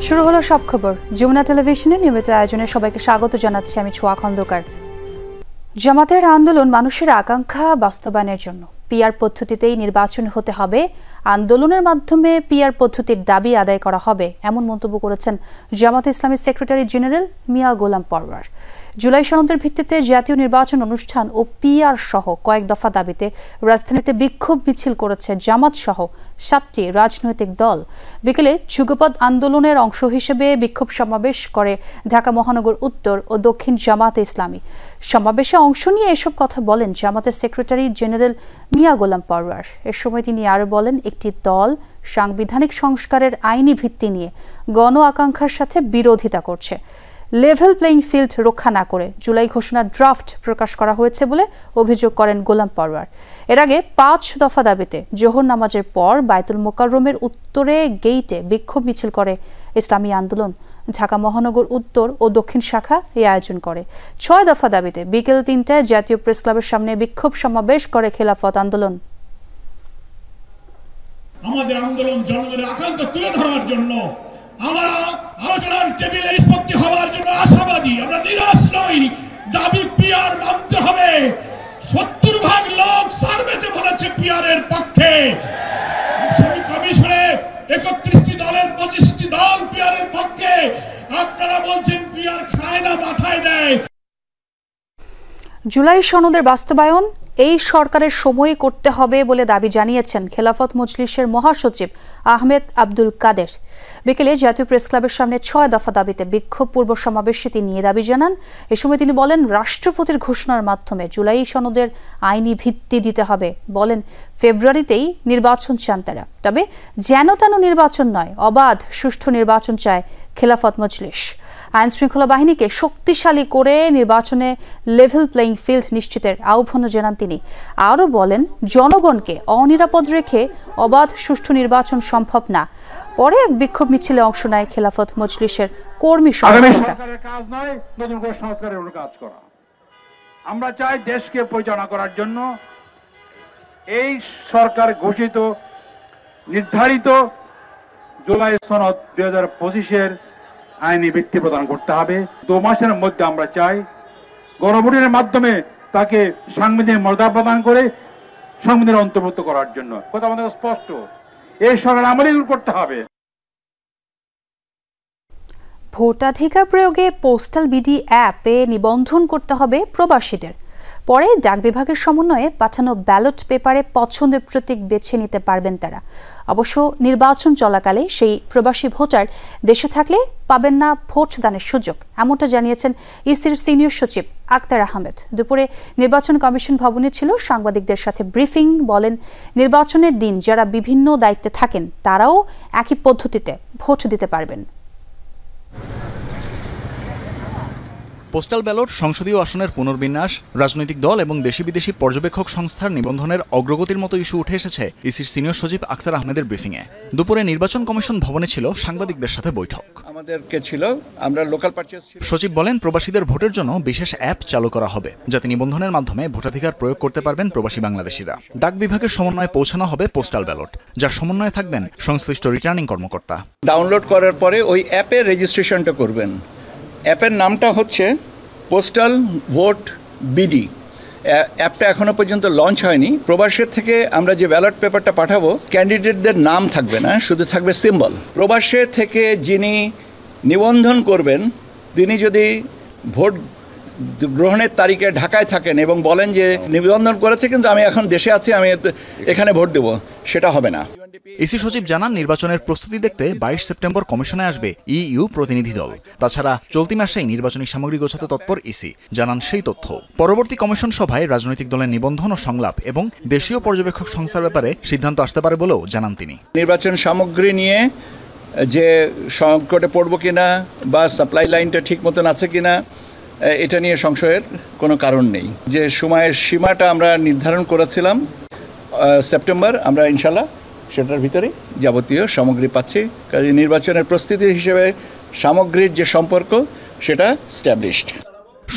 শুরু হলো সব খবর। যমুনা টেলিভিশনের নিয়মিত আয়োজনে সবাইকে স্বাগত জানাচ্ছি আমি ছোঁয়া খন্দকার। জামাতের আন্দোলন মানুষের আকাঙ্ক্ষা বাস্তবায়নের জন্য পিআর পদ্ধতিতেই নির্বাচন হতে হবে, আন্দোলনের মাধ্যমে পিআর পদ্ধতির দাবি আদায় করা হবে, এমন মন্তব্য করেছেন জামাতে ইসলামীর সেক্রেটারি জেনারেল মিয়া গোলাম পরওয়ার। জুলাই সনদের ভিত্তিতে জাতীয় নির্বাচন অনুষ্ঠান ও পিআর সহ কয়েক দফা দাবিতে রাজধানীতে বিক্ষোভ মিছিল করেছে জামাত সহ 7টি রাজনৈতিক দল। বিকেলে যুগপৎ আন্দোলনের অংশ হিসেবে বিক্ষোভ সমাবেশ করে ঢাকা মহানগর উত্তর ও দক্ষিণ জামাতে ইসলামী। সমাবেশে অংশ নিয়ে এসব কথা বলেন জামাতের সেক্রেটারি জেনারেল মিয়া গোলাম পরওয়ার। এ সময় তিনি আরও বলেন, একটি দল সাংবিধানিক সংস্কারের আইনি ভিত্তি নিয়ে গণ আকাঙ্ক্ষার সাথে বিরোধিতা করছে। লেভেল প্লেইং ফিল্ড রক্ষা না করে জুলাই ঘোষণার ড্রাফট প্রকাশ করা হয়েছে বলে অভিযোগ করেন গোলাম পরওয়ার। এর আগে 5 দফা দাবিতে জোহর নামাজের পর বায়তুল মোকাররমের উত্তরে গেইটে বিক্ষোভ মিছিল করে ইসলামী আন্দোলন। ঢাকা মহানগর উত্তর ও দক্ষিণ শাখা এই আয়োজন করে। 6 দফা দাবিতে বিকেল 3টায় জাতীয় প্রেস ক্লাবের সামনে বিক্ষোভ সমাবেশ করে খেলাফত আন্দোলন। আমাদের আন্দোলন জনগণের আকাঙ্ক্ষা তুলে ধরার জন্য, আমরা আলোচনার টেবিলে নিষ্পত্তি হওয়ার জন্য আশাবাদী। আমরা নিরাশ নই। দাবি পিআর মানতে হবে। 70% লোক সার্ভেতে বলেছে পিআর এর পক্ষে। কমিশনে 31টি দলের 25টি দল পিআর এর পক্ষে। আপনারা বলছেন পিআর খায় না, মাথায় দেয়। জুলাই সনদের বাস্তবায়ন এই সরকারের সময়ে করতে হবে বলে দাবি জানিয়েছেন খেলাফত মজলিসের মহাসচিব আহমেদ আব্দুল কাদের। বিকেলে জাতীয় প্রেস ক্লাবের সামনে 6 দফা দাবিতে বিক্ষোভ পূর্ব সমাবেশে তিনি এ দাবি জানান। এ সময় তিনি বলেন, রাষ্ট্রপতির ঘোষণার মাধ্যমে জুলাই সনদের আইনি ভিত্তি দিতে হবে। বলেন, ফেব্রুয়ারিতেই নির্বাচন চান তারা, তবে যেন তেন নির্বাচন নয়, অবাধ সুষ্ঠু নির্বাচন চায় খেলাফত মজলিস। আইন শৃঙ্খলা বাহিনীকে শক্তিশালী করে নির্বাচনে লেভেল প্লেইং ফিল্ড নিশ্চিতের আহ্বান জানান তিনি। আরও বলেন, জনগণকে অনিরাপদ রেখে অবাধ সুষ্ঠু নির্বাচন সম্ভব না। পরে এক বিক্ষোভ মিছিলে অংশ নেয় খেলাফত মজলিসের কর্মী সংগঠনরা। কাজ নয় নতুন করে সংস্কারের কাজ করা। আমরা চাই দেশকে পরিচালনা করার জন্য এই সরকার ঘোষিত নির্ধারিত জুলাই সনদ 2025-এর আইনি ভিত্তি প্রদান করতে হবে। 2 মাসের মধ্যে আমরা চাই গণভোটের মাধ্যমে তাকে সাংবিধানিক মর্যাদা প্রদান করে সংবিধানের অন্তর্ভুক্ত করার জন্য। কথা আমাদের স্পষ্ট, এই সরকার আমলই করতে হবে। ভোটাধিকার প্রয়োগে পোস্টাল বিডি অ্যাপে নিবন্ধন করতে হবে প্রবাসীদের। পরে ডাক বিভাগের সমন্বয়ে পাঠানো ব্যালট পেপারে পছন্দের প্রতীক বেছে নিতে পারবেন তারা। অবশ্য নির্বাচন চলাকালে সেই প্রবাসী ভোটার দেশে থাকলে পাবেন না ভোটদানের সুযোগ, এমনটা জানিয়েছেন ইসির সিনিয়র সচিব আক্তার আহমেদ। দুপুরে নির্বাচন কমিশন ভবনে ছিল সাংবাদিকদের সাথে ব্রিফিং। বলেন, নির্বাচনের দিন যারা বিভিন্ন দায়িত্বে থাকেন তারাও একই পদ্ধতিতে ভোট দিতে পারবেন। পোস্টাল ব্যালট, সংসদীয় আসনের পুনর্বিন্যাস, রাজনৈতিক দল এবং দেশি বিদেশি পর্যবেক্ষক সংস্থার নিবন্ধনের অগ্রগতির মতো ইস্যু উঠে এসেছে ইসির সিনিয়র সচিব আক্তার আহমেদের ব্রিফিংয়ে। দুপুরে নির্বাচন কমিশন ভবনে ছিল সাংবাদিকদের সাথে বৈঠক। আমাদেরকে ছিল, আমরা লোকাল পারচেজ ছিল। সচিব বলেন, প্রবাসীদের ভোটের জন্য বিশেষ অ্যাপ চালু করা হবে, যাতে নিবন্ধনের মাধ্যমে ভোটাধিকার প্রয়োগ করতে পারবেন প্রবাসী বাংলাদেশিরা। ডাক বিভাগের সমন্বয়ে পৌঁছানো হবে পোস্টাল ব্যালট, যার সমন্বয়ে থাকবেন সংশ্লিষ্ট রিটার্নিং কর্মকর্তা। ডাউনলোড করার পরে ওই অ্যাপে রেজিস্ট্রেশনটা করবেন। অ্যাপের নামটা হচ্ছে পোস্টাল ভোট বিডি। অ্যাপটা এখনো পর্যন্ত লঞ্চ হয়নি। প্রবাসের থেকে আমরা যে ব্যালট পেপারটা পাঠাবো, ক্যান্ডিডেটদের নাম থাকবে না, শুধু থাকবে সিম্বল। প্রবাসের থেকে যিনি নিবন্ধন করবেন, তিনি যদি ভোট গ্রহণের তারিখে ঢাকায় থাকেন এবং বলেন যে নিবন্ধন করেছে কিন্তু আমি এখন দেশে আছি, আমি এখানে ভোট দেব, সেটা হবে না। ইসি সচিব জানান, নির্বাচনের প্রস্তুতি দেখতে 22 সেপ্টেম্বর কমিশনে আসবে ইইউ প্রতিনিধি দল। তাছাড়া চলতি মাসেই নির্বাচনী সামগ্রী গোছাতে তৎপর ইসি, জানান সেই তথ্য। পরবর্তী কমিশন সভায় রাজনৈতিক দলের নিবন্ধন ও সংলাপ এবং দেশীয় পর্যবেক্ষক সংস্থার ব্যাপারে সিদ্ধান্ত আসতে পারে বলেও জানান তিনি। নির্বাচন সামগ্রী নিয়ে যে সংকটে পড়ব কিনা বা সাপ্লাই লাইনটা ঠিক মতন আছে কিনা, এটা নিয়ে সংশয়ের কোনো কারণ নেই। যে সময়ের সীমাটা আমরা নির্ধারণ করেছিলাম সেপ্টেম্বর, আমরা ইনশাল্লাহ সেটার ভিতরে যাবতীয় সামগ্রী পাচ্ছি। কাজে নির্বাচনের প্রস্তুতি হিসেবে সামগ্রীর যে সম্পর্ক, সেটা স্ট্যাবলিশড।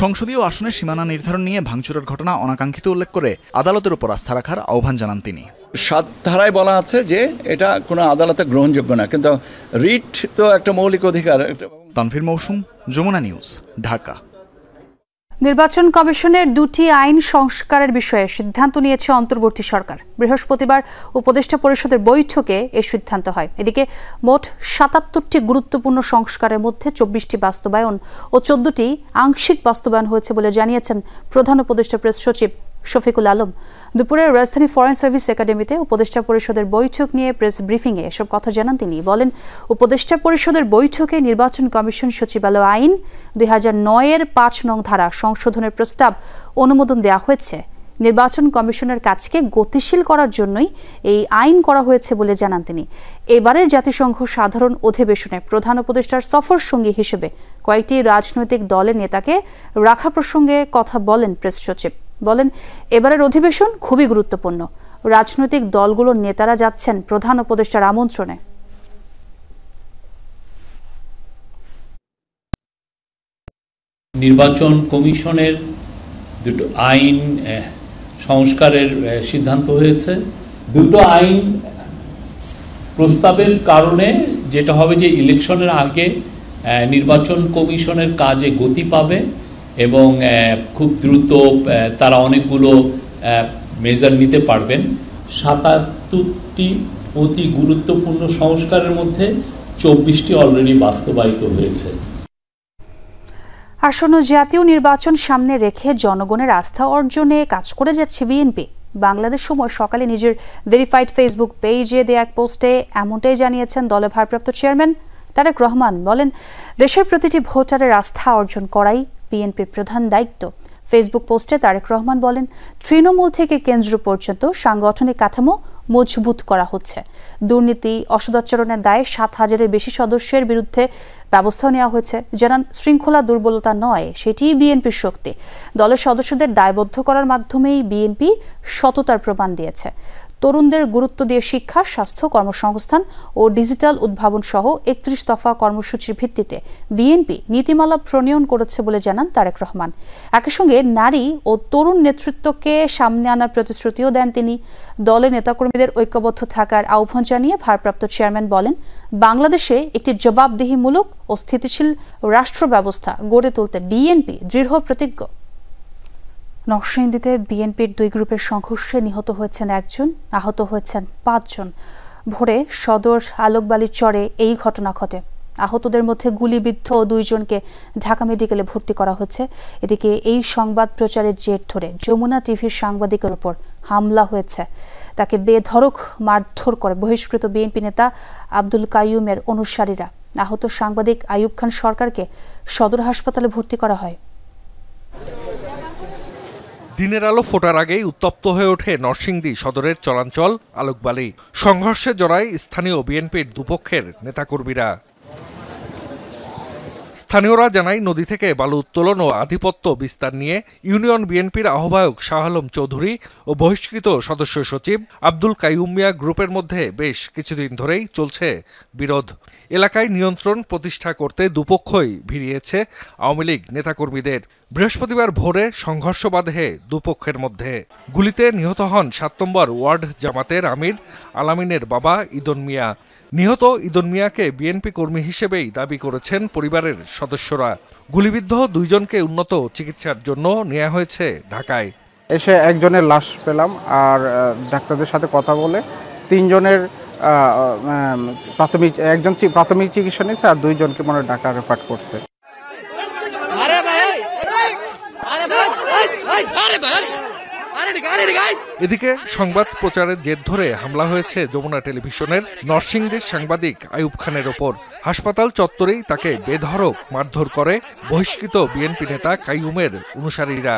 সংসদীয় আসনের সীমানা নির্ধারণ নিয়ে ভাঙচুরের ঘটনা অনাকাঙ্ক্ষিত উল্লেখ করে আদালতের উপর আস্থা রাখার আহ্বান জানান তিনি। 7 ধারায় বলা আছে যে এটা কোনো আদালতে গ্রহণযোগ্য না, কিন্তু রিট তো একটা মৌলিক অধিকার। তানভীর মৌসুম, যমুনা নিউজ, ঢাকা। নির্বাচন কমিশনের 2টি আইন সংস্কারের বিষয়ে সিদ্ধান্ত নিয়েছে অন্তর্বর্তী সরকার। বৃহস্পতিবার উপদেষ্টা পরিষদের বৈঠকে এই সিদ্ধান্ত হয়। এদিকে মোট 77টি গুরুত্বপূর্ণ সংস্কারের মধ্যে 24টি বাস্তবায়ন ও 14টি আংশিক বাস্তবায়ন হয়েছে বলে জানিয়েছেন প্রধান উপদেষ্টা প্রেস সচিব শফিকুল আলম। দুপুরে রাজধানী ফরেন সার্ভিস একাডেমিতে উপদেষ্টা পরিষদের বৈঠক নিয়ে প্রেস ব্রিফিংয়ে এসব কথা জানান তিনি। বলেন, উপদেষ্টা পরিষদের বৈঠকে নির্বাচন কমিশন সচিবালয় আইন 2009-এর 5 নং ধারা সংশোধনের প্রস্তাব অনুমোদন দেওয়া হয়েছে। নির্বাচন কমিশনের কাজকে গতিশীল করার জন্যই এই আইন করা হয়েছে বলে জানান তিনি। এবারের জাতিসংঘ সাধারণ অধিবেশনে প্রধান উপদেষ্টার সফর সঙ্গী হিসেবে কয়েকটি রাজনৈতিক দলের নেতাকে রাখা প্রসঙ্গে কথা বলেন প্রেস সচিব। বলেন, এবারের অধিবেশন খুবই গুরুত্বপূর্ণ। রাজনৈতিক দলগুলোর নেতারা যাচ্ছেন প্রধান উপদেষ্টার আমন্ত্রণে। নির্বাচন কমিশনের দুটো আইন সংস্কারের সিদ্ধান্ত হয়েছে। দুটো আইন প্রস্তাবের কারণে যেটা হবে যে ইলেকশনের আগে নির্বাচন কমিশনের কাজে গতি পাবে এবং খুব দ্রুত তারা অনেকগুলো মেজার নিতে পারবেন। 77টি অতি গুরুত্বপূর্ণ সংস্কারের মধ্যে 24টি অলরেডি বাস্তবায়িত হয়েছে। আসন্ন জাতীয় নির্বাচন সামনে রেখে জনগণের আস্থা অর্জনে কাজ করে যাচ্ছে বিএনপি। বাংলাদেশ সময় সকালে নিজের ভেরিফাইড ফেসবুক পেজে দেয়া এক পোস্টে এমনটাই জানিয়েছেন দলের ভারপ্রাপ্ত চেয়ারম্যান তারেক রহমান। বলেন, দেশের প্রতিটি ভোটারের আস্থা অর্জন করাই বিএনপির প্রধান দায়িত্ব। ফেসবুক পোস্টে তারেক রহমান বলেন, তৃণমূল থেকে কেন্দ্র পর্যন্ত সাংগঠনিক কাঠামো মজবুত করা হচ্ছে। দুর্নীতি, অসদাচরণের দায়ে 7,000-এর বেশি সদস্যের বিরুদ্ধে ব্যবস্থা নেওয়া হয়েছে। জানান, শৃঙ্খলা দুর্বলতা নয়, সেটিই বিএনপির শক্তি। দলের সদস্যদের দায়বদ্ধ করার মাধ্যমেই বিএনপি সততার প্রমাণ দিয়েছে। তরুণদের গুরুত্ব দিয়ে শিক্ষা, স্বাস্থ্য, কর্মসংস্থান ও ডিজিটাল উদ্ভাবন সহ 31 দফা কর্মসূচির ভিত্তিতে বিএনপি নীতিমালা প্রণয়ন করেছে বলে জানান তারেক রহমান। একই সঙ্গে নারী ও তরুণ নেতৃত্বকে সামনে আনার প্রতিশ্রুতিও দেন তিনি। দলের নেতাকর্মীদের ঐক্যবদ্ধ থাকার আহ্বান জানিয়ে ভারপ্রাপ্ত চেয়ারম্যান বলেন, বাংলাদেশে একটি জবাবদিহিমূলক ও স্থিতিশীল রাষ্ট্র ব্যবস্থা গড়ে তুলতে বিএনপি দৃঢ় প্রতিজ্ঞ। নরসিংদীতে বিএনপির 2 গ্রুপের সংঘর্ষে নিহত হয়েছেন 1 জন, আহত হয়েছেন 5 জন। ভোরে সদর আলোকবালির চরে এই ঘটনা ঘটে। আহতদের মধ্যে গুলিবিদ্ধ 2 জনকে ঢাকা মেডিকেলে ভর্তি করা হয়েছে। এদিকে এই সংবাদ প্রচারের জের ধরে যমুনা টিভির সাংবাদিকের উপর হামলা হয়েছে। তাকে বেধড়ক মারধর করে বহিষ্কৃত বিএনপি নেতা আব্দুল কাইয়ুমের অনুসারীরা। আহত সাংবাদিক আইয়ুব খান সরকারকে সদর হাসপাতালে ভর্তি করা হয়। দিনের আলো ফোটার আগেই উত্তপ্ত হয়ে ওঠে নরসিংদী সদরের চরাঞ্চল আলোকবালি। সংঘর্ষে জড়ায় স্থানীয় বিএনপির দুপক্ষের নেতাকর্মীরা। স্থানীয়রা জানায়, নদী থেকে বালু উত্তোলন ও আধিপত্য বিস্তার নিয়ে ইউনিয়ন বিএনপির আহ্বায়ক শাহ আলম চৌধুরী ও বহিষ্কৃত সদস্য সচিব আব্দুল কাইয়ুম মিয়া গ্রুপের মধ্যে বেশ কিছুদিন ধরেই চলছে বিরোধ। এলাকায় নিয়ন্ত্রণ প্রতিষ্ঠা করতে দুপক্ষই ভিড়িয়েছে আওয়ামী লীগ নেতাকর্মীদের। বৃহস্পতিবার ভোরে সংঘর্ষ বাধে দুপক্ষের মধ্যে। গুলিতে নিহত হন 7 নম্বর ওয়ার্ড জামাতের আমির আলামিনের বাবা ইদন মিয়া। নিহত ইদন মিয়াকে বিএনপি কর্মী হিসেবেই দাবি করেছেন পরিবারের সদস্যরা। গুলিবিদ্ধ 2 জনকে উন্নত চিকিৎসার জন্য নেওয়া হয়েছে ঢাকায়। এসে একজনের লাশ পেলাম, আর ডাক্তারদের সাথে কথা বলে 3 জনের একজন প্রাথমিক চিকিৎসা নিয়েছে, আর 2 জনকে মনে ঢাকা রেফার করছে। এদিকে সংবাদ প্রচারের জের ধরে হামলা হয়েছে যমুনা টেলিভিশনের নরসিংদীর সাংবাদিক আইয়ুব খানের ওপর। হাসপাতাল চত্বরেই তাকে বেধড়ক মারধর করে বহিষ্কৃত বিএনপি নেতা কাইয়ুমের অনুসারীরা।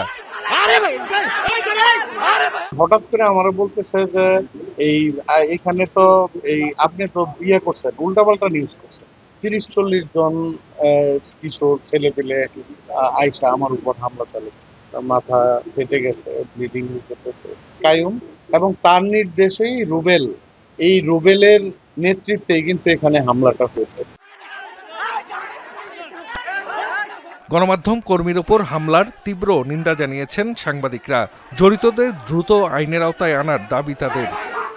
হঠাৎ করে আমারও বলতেছে যে এইখানে তো আপনি তো বিয়ে করছেন, উল্টাপাল্টা নিউজ করছেন। 30-40 জন কিশোর ছেলে পেলে আইসা আমার উপর হামলা চালিয়েছে। মাথা ফেটে গেছে, ব্লিডিং করতেছে। কাইয়ুম এবং তার নির্দেশেই রুবেল, এই রুবেলের নেতৃত্বে কিন্তু এখানে হামলাটা হয়েছে। গণমাধ্যম কর্মীর ওপর হামলার তীব্র নিন্দা জানিয়েছেন সাংবাদিকরা। জড়িতদের দ্রুত আইনের আওতায় আনার দাবি তাদের।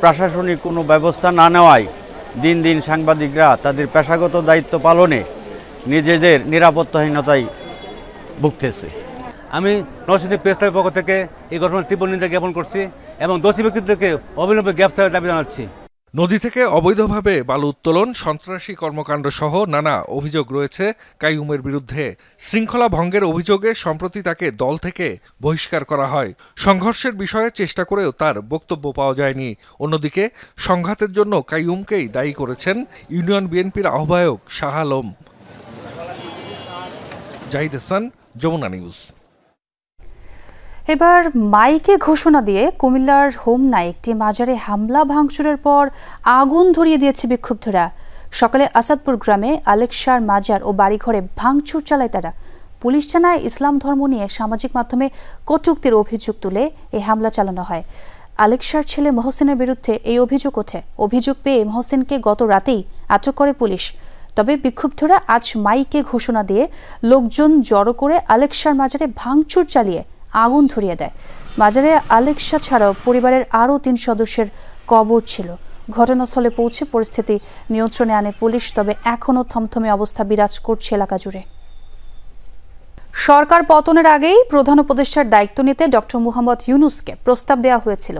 প্রশাসনিক কোনো ব্যবস্থা না নেওয়ায় দিন দিন সাংবাদিকরা তাদের পেশাগত দায়িত্ব পালনে নিজেদের নিরাপত্তাহীনতায় ভুগতেছে। আমি নরসিংদী প্রেস ক্লাবের পক্ষ থেকে এই ঘটনার তীব্র নিন্দা জ্ঞাপন করছি এবং দোষী ব্যক্তিদেরকে অবিলম্বে গ্রেফতারের দাবি জানাচ্ছি। নদী থেকে অবৈধভাবে বালু উত্তোলন, সন্ত্রাসী কর্মকাণ্ড সহ নানা অভিযোগ রয়েছে কাইয়ুমের বিরুদ্ধে। শৃঙ্খলা ভঙ্গের অভিযোগে সম্প্রতি তাকে দল থেকে বহিষ্কার করা হয়। সংঘর্ষের বিষয়ে চেষ্টা করেও তার বক্তব্য পাওয়া যায়নি। অন্যদিকে সংঘাতের জন্য কাইয়ুমকেই দায়ী করেছেন ইউনিয়ন বিএনপির আহ্বায়ক শাহ আলম। জাহিদ হাসান, যমুনা নিউজ। এবার মাইকে ঘোষণা দিয়ে কুমিল্লার হোমনায় একটি মাজারে হামলা ভাঙচুরের পর আগুন ধরিয়ে দিয়েছে বিক্ষুব্ধরা। সকালে আসাদপুর গ্রামে আলেকসার মাজার ও বাড়িঘরে ভাঙচুর চালায় তারা। পুলিশ জানায় ইসলাম ধর্ম নিয়ে সামাজিক মাধ্যমে কটূক্তির অভিযোগ তুলে এই হামলা চালানো হয়। আলেকসার ছেলে মহসিনের বিরুদ্ধে এই অভিযোগ ওঠে। অভিযোগ পেয়ে মহসিনকে গত রাতেই আটক করে পুলিশ। তবে বিক্ষুব্ধরা আজ মাইকে ঘোষণা দিয়ে লোকজন জড়ো করে আলেকসার মাজারে ভাঙচুর চালিয়ে আগুন ধরিয়ে দেয়। মাজারে আলেকসা ছাড়াও পরিবারের আরও 3 সদস্যের কবর ছিল। ঘটনাস্থলে পৌঁছে পরিস্থিতি নিয়ন্ত্রণে আনে পুলিশ। তবে এখনও থমথমে অবস্থা বিরাজ করছে এলাকা জুড়ে। সরকার পতনের আগেই প্রধান উপদেষ্টার দায়িত্ব নিতে ডক্টর মুহাম্মদ ইউনূসকে প্রস্তাব দেওয়া হয়েছিল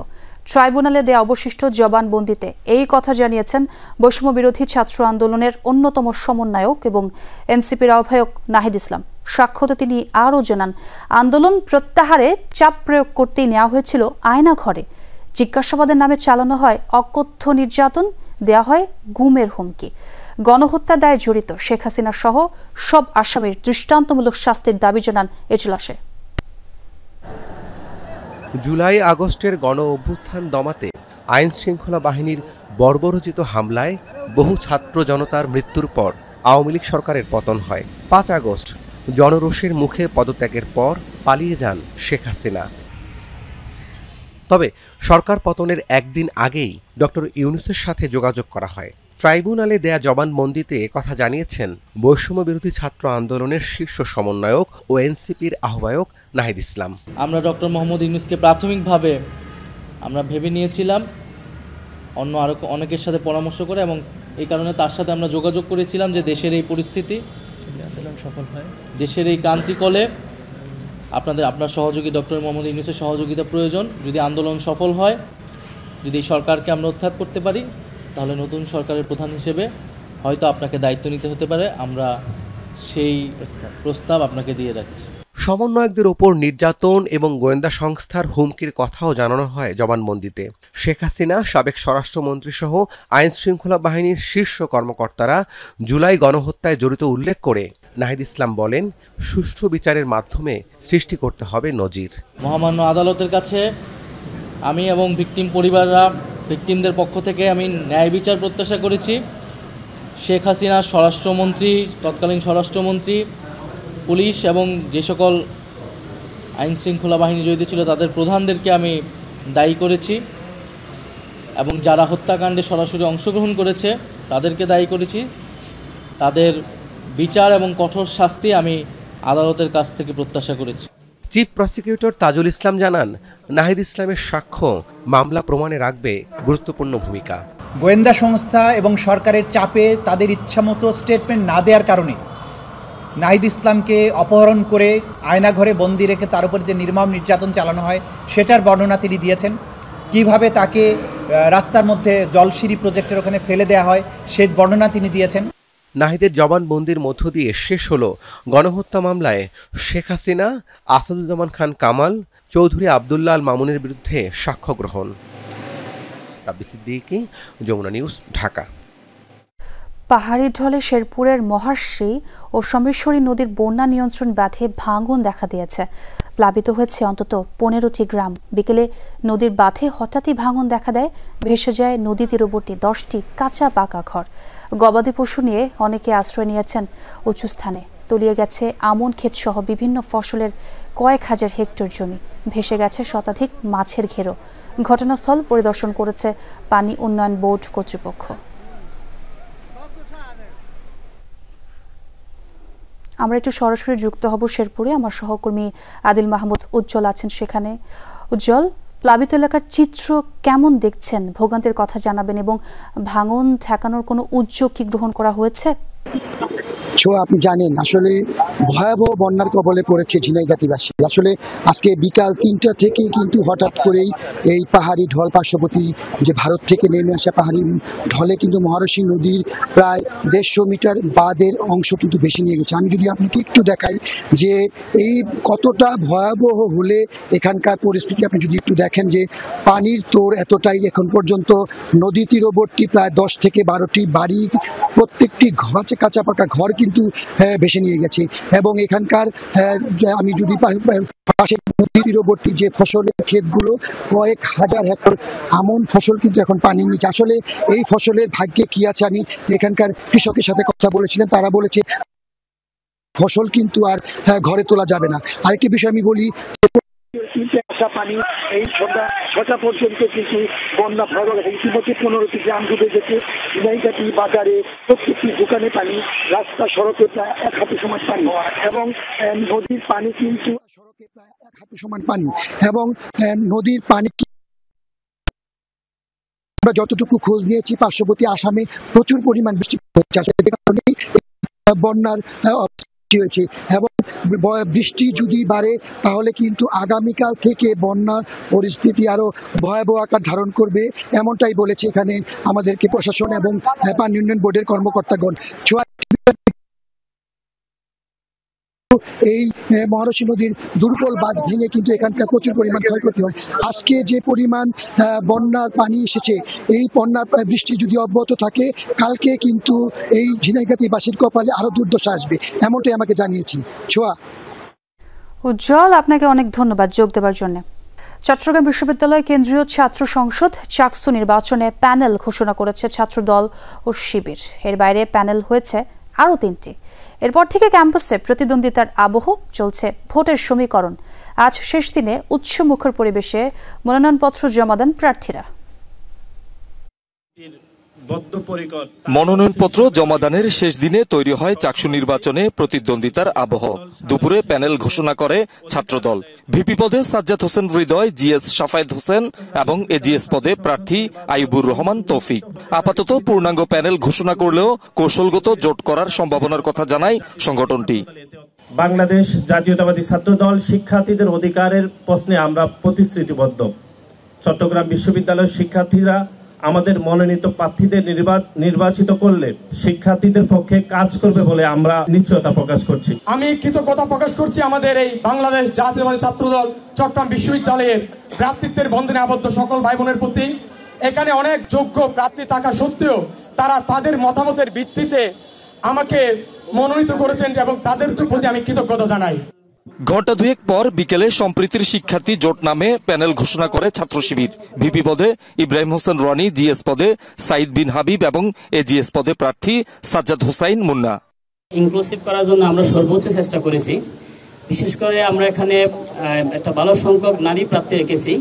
ট্রাইব্যুনালে দেয়া অবশিষ্ট জবানবন্দিতে। এই কথা জানিয়েছেন বৈষম্য বিরোধী ছাত্র আন্দোলনের অন্যতম সমন্বয়ক এবং এনসিপির আহ্বায়ক নাহিদ ইসলাম। সাক্ষ্যতে তিনি আরও জানান, আন্দোলন প্রত্যাহারে চাপ প্রয়োগ করতেই নেওয়া হয়েছিল আয়না ঘরে। জিজ্ঞাসাবাদের নামে চালানো হয় অকথ্য নির্যাতন, দেয়া হয় গুমের হুমকি। গণহত্যা দায়ে জড়িত শেখ হাসিনা সহ সব আসামির দৃষ্টান্তমূলক শাস্তির দাবি জানান এজলাসে। জুলাই আগস্টের গণ অভ্যুত্থান দমাতে আইন শৃঙ্খলা বাহিনীর বর্বরোচিত হামলায় বহু ছাত্র জনতার মৃত্যুর পর আওয়ামী লীগ সরকারের পতন হয়। 5 আগস্ট জনরোষের মুখে পদত্যাগের পর পালিয়ে যান শেখ হাসিনা। তবে সরকার পতনের একদিন আগেই ডক্টর ইউনূসের সাথে যোগাযোগ করা হয়। ট্রাইব্যুনালে দেয়া জবানবন্দিতে কথা জানিয়েছেন বৈষম্য বিরোধী ছাত্র আন্দোলনের শীর্ষ সমন্বয়ক ও এনসিপির আহ্বায়ক নাহিদ ইসলাম। আমরা ডক্টর মোহাম্মদ ইউনূসকে প্রাথমিকভাবে আমরা ভেবে নিয়েছিলাম অন্য আরও অনেকের সাথে পরামর্শ করে, এবং এই কারণে তার সাথে আমরা যোগাযোগ করেছিলাম যে দেশের এই পরিস্থিতি, সফল হয়, দেশের এই ক্রান্তিকলে আপনার সহযোগী ডক্টর মোহাম্মদ ইউনূসের সহযোগিতা প্রয়োজন। যদি আন্দোলন সফল হয়, যদি এই সরকারকে আমরা উৎখাত করতে পারি, তাহলে নতুন সরকারের প্রধান হিসেবে হয়তো আপনাকে দায়িত্ব নিতে হতে পারে। আমরা সেই প্রস্তাব আপনাকে দিয়ে রাখছি। সমন্বয়কদের ওপর নির্যাতন এবং গোয়েন্দা সংস্থার হুমকির কথাও জানানো হয় জবানবন্দিতে। শেখ হাসিনা, সাবেক স্বরাষ্ট্রমন্ত্রী সহ আইন শৃঙ্খলা বাহিনীর শীর্ষ কর্মকর্তারা জুলাই গণহত্যায় জড়িত উল্লেখ করে নাহিদ ইসলাম বলেন, সুষ্ঠু বিচারের মাধ্যমে সৃষ্টি করতে হবে নজির। মহামান্য আদালতের কাছে আমি এবং ভিকটিমদের পক্ষ থেকে আমি ন্যায় বিচার প্রত্যাশা করেছি। শেখ হাসিনা স্বরাষ্ট্রমন্ত্রী, তৎকালীন স্বরাষ্ট্রমন্ত্রী, পুলিশ এবং যে সকল আইন শৃঙ্খলা বাহিনী জড়িত ছিল তাদের প্রধানদেরকে আমি দায়ী করেছি, এবং যারা হত্যাকাণ্ডে সরাসরি অংশগ্রহণ করেছে তাদেরকে দায়ী করেছি। তাদের বিচার এবং কঠোর শাস্তি আমি আদালতের কাছ থেকে প্রত্যাশা করেছি। চিফ প্রসিকিউটর তাজুল ইসলাম জানান, নাহিদ ইসলামের সাক্ষ্য মামলা প্রমাণে রাখবে গুরুত্বপূর্ণ ভূমিকা। গোয়েন্দা সংস্থা এবং সরকারের চাপে তাদের ইচ্ছামতো স্টেটমেন্ট না দেওয়ার কারণে নাহিদ ইসলামকে অপহরণ করে আয়নাঘরে বন্দি রেখে তার উপর যে নির্মম নির্যাতন চালানো হয় সেটার বর্ণনা তিনি দিয়েছেন। কিভাবে তাকে রাস্তার মধ্যে জলসিঁড়ি প্রজেক্টের ওখানে ফেলে দেওয়া হয় সে বর্ণনা তিনি দিয়েছেন। নাহিদের জবানবন্দির মধ্য দিয়ে শেষ হলো গণহত্যা মামলায় শেখ হাসিনা, আসাদুজ্জামান খান কামাল, চৌধুরী আবদুল্লাহ আল মামুনের বিরুদ্ধে সাক্ষ্য গ্রহণ। রাব্বি সিদ্দিকী, যমুনা নিউজ, ঢাকা। পাহাড়ি ঢলে শেরপুরের মহাশ্রী ও সোমেশ্বরী নদীর বন্যা নিয়ন্ত্রণ বাঁধে ভাঙন দেখা দিয়েছে। প্লাবিত হয়েছে অন্তত 15টি গ্রাম। বিকেলে নদীর বাঁধে হঠাৎই ভাঙন দেখা দেয়, ভেসে যায় নদী তীরবর্তী 10টি কাঁচা পাকা ঘর। গবাদি পশু নিয়ে অনেকে আশ্রয় নিয়েছেন উঁচু স্থানে। তলিয়ে গেছে আমন ক্ষেত সহ বিভিন্ন ফসলের কয়েক হাজার হেক্টর জমি। ভেসে গেছে শতাধিক মাছের ঘেরো। ঘটনাস্থল পরিদর্শন করেছে পানি উন্নয়ন বোর্ড কর্তৃপক্ষ। আমরা একটু সরাসরি যুক্ত হব শেরপুরে। আমার সহকর্মী আদিল মাহমুদ উজ্জ্বল আছেন সেখানে। উজ্জ্বল, প্লাবিত এলাকার চিত্র কেমন দেখছেন? ভোগান্তির কথা জানাবেন এবং ভাঙন ঠেকানোর কোনো উদ্যোগ কি গ্রহণ করা হয়েছে? আপনি জানেন আসলে ভয়াবহ বন্যার কবলে পড়েছে ঝিনাইগাতিবাসী। আসলে আজকে বিকাল ৩টা থেকে কিন্তু হঠাৎ করেই এই পাহাড়ি ঢল পার্শ্ববর্তী যে ভারত থেকে নেমে আসা পাহাড়ি ঢলে কিন্তু মহারশী নদীর প্রায় ১৫০ মিটার বাঁধের অংশ কিন্তু ভেসে নিয়ে গেছে। আমি যদি আপনাকে একটু দেখাই যে এই কতটা ভয়াবহ হলে এখানকার পরিস্থিতি আপনি যদি একটু দেখেন যে পানির তোর এতটাই এখন পর্যন্ত নদী তীরবর্তী প্রায় ১০ থেকে ১২টি বাড়ি, প্রত্যেকটি কাঁচা পাকা ঘর কিন্তু ভেসে নিয়ে গেছে। এবং এখানকার আমি যদি পাশে নদী তীরবর্তী যে ফসলের ক্ষেতগুলো, কয়েক হাজার হেক্টর আমন ফসল কিন্তু এখন পানির নিচে। আসলে এই ফসলের ভাগ্যে কি আছে, আমি এখানকার কৃষকের সাথে কথা বলেছিলাম, তারা বলেছে ফসল কিন্তু আর ঘরে তোলা যাবে না। আরেকটি বিষয় আমি বলি, পানি এই সন্ধ্যা ৬টা পর্যন্ত কিন্তু বন্যা ভয়াবহ। ইতিমধ্যে 15টি গ্রাম ডুবে গেছে। ঝিনাইগাতি বাজারে প্রত্যেকটি দোকানে পানি, রাস্তা সড়কে প্রায় ১ হাঁটু সমান পানি এবং নদীর পানি কিন্তু সড়কে প্রায় ১ হাঁটু সমান পানি এবং নদীর পানি। আমরা যতটুকু খোঁজ নিয়েছি পার্শ্ববর্তী আসামে প্রচুর পরিমাণ বৃষ্টি হচ্ছে, আসলে বন্যার হয়েছে এবং বৃষ্টি যদি বাড়ে তাহলে কিন্তু আগামীকাল থেকে বন্যার পরিস্থিতি আরো ভয়াবহ আকার ধারণ করবে, এমনটাই বলেছে এখানে আমাদেরকে প্রশাসন এবং পানি উন্নয়ন বোর্ডের কর্মকর্তাগণ। এই মহারশী নদীর দুর্বল বাঁধ ভেঙে কিন্তু এখানকার প্রচুর পরিমাণ ক্ষয়ক্ষতি হয়। আজকে যে পরিমাণ বন্যার পানি এসেছে, এই বন্যার বৃষ্টি যদি অব্যাহত থাকে, কালকে কিন্তু এই ঝিনাইগাতিবাসীর কপালে আরো দুর্দশা আসবে, এমনটাই আমাকে জানিয়েছি। ছোয়া। উজ্জ্বল, আপনাকে অনেক ধন্যবাদ যোগ দেওয়ার জন্য। চট্টগ্রাম বিশ্ববিদ্যালয় কেন্দ্রীয় ছাত্র সংসদ চাকসু নির্বাচনে প্যানেল ঘোষণা করেছে ছাত্রদল ও শিবির। এর বাইরে প্যানেল হয়েছে আরও ৩টি। এরপর থেকে ক্যাম্পাসে প্রতিদ্বন্দ্বিতার আবহ, চলছে ভোটের সমীকরণ। আজ শেষ দিনে উৎসমুখর পরিবেশে মনোনয়নপত্র জমা দেন প্রার্থীরা। মনোনয়নপত্র জমাদানের শেষ দিনে তৈরি হয় চাকসু নির্বাচনে প্রতিদ্বন্দ্বিতার আবহ। দুপুরে প্যানেল ঘোষণা করে ছাত্রদল। ভিপি পদে সাজ্জাদ হোসেন হৃদয়, জিএস শাফায়েত হোসেন এবং এজিএস পদে প্রার্থী আইয়ুবুর রহমান তৌফিক। আপাতত পূর্ণাঙ্গ প্যানেল ঘোষণা করলেও কৌশলগত জোট করার সম্ভাবনার কথা জানায় সংগঠনটি। বাংলাদেশ জাতীয়তাবাদী ছাত্রদল শিক্ষার্থীদের অধিকারের প্রশ্নে আমরা প্রতিশ্রুতিবদ্ধ। চট্টগ্রাম বিশ্ববিদ্যালয়ের শিক্ষার্থীরা আমাদের মনোনীত প্রার্থীদের নির্বাচিত করলে শিক্ষার্থীদের পক্ষে কাজ করবে বলে আমরা নিশ্চয়তা প্রকাশ করছি। আমি কৃতজ্ঞতা প্রকাশ করছি আমাদের এই বাংলাদেশ জাতীয়তাবাদী ছাত্রদল চট্টগ্রাম বিশ্ববিদ্যালয়ের প্রার্থীত্বের বন্ধনে আবদ্ধ সকল ভাই বোনের প্রতি। এখানে অনেক যোগ্য প্রার্থী থাকা সত্ত্বেও তারা তাদের মতামতের ভিত্তিতে আমাকে মনোনীত করেছেন এবং তাদের প্রতি আমি কৃতজ্ঞতা জানাই। ঘণ্টা দুয়েক পর বিকেলে সম্প্রীতির শিক্ষার্থী জোট নামে প্যানেল ঘোষণা করে ছাত্র শিবির। ভিপি পদে ইব্রাহিম হোসেন রনি, জিএস পদে সাইদ বিন হাবিব এবং এজিএস পদে প্রার্থী সাজ্জাদ হোসাইন মুন্না। ইনক্লুসিভ করার জন্য আমরা সর্বোচ্চ চেষ্টা করেছি। বিশেষ করে আমরা এখানে একটা ভালো সংখ্যক নারী প্রার্থী রেখেছি,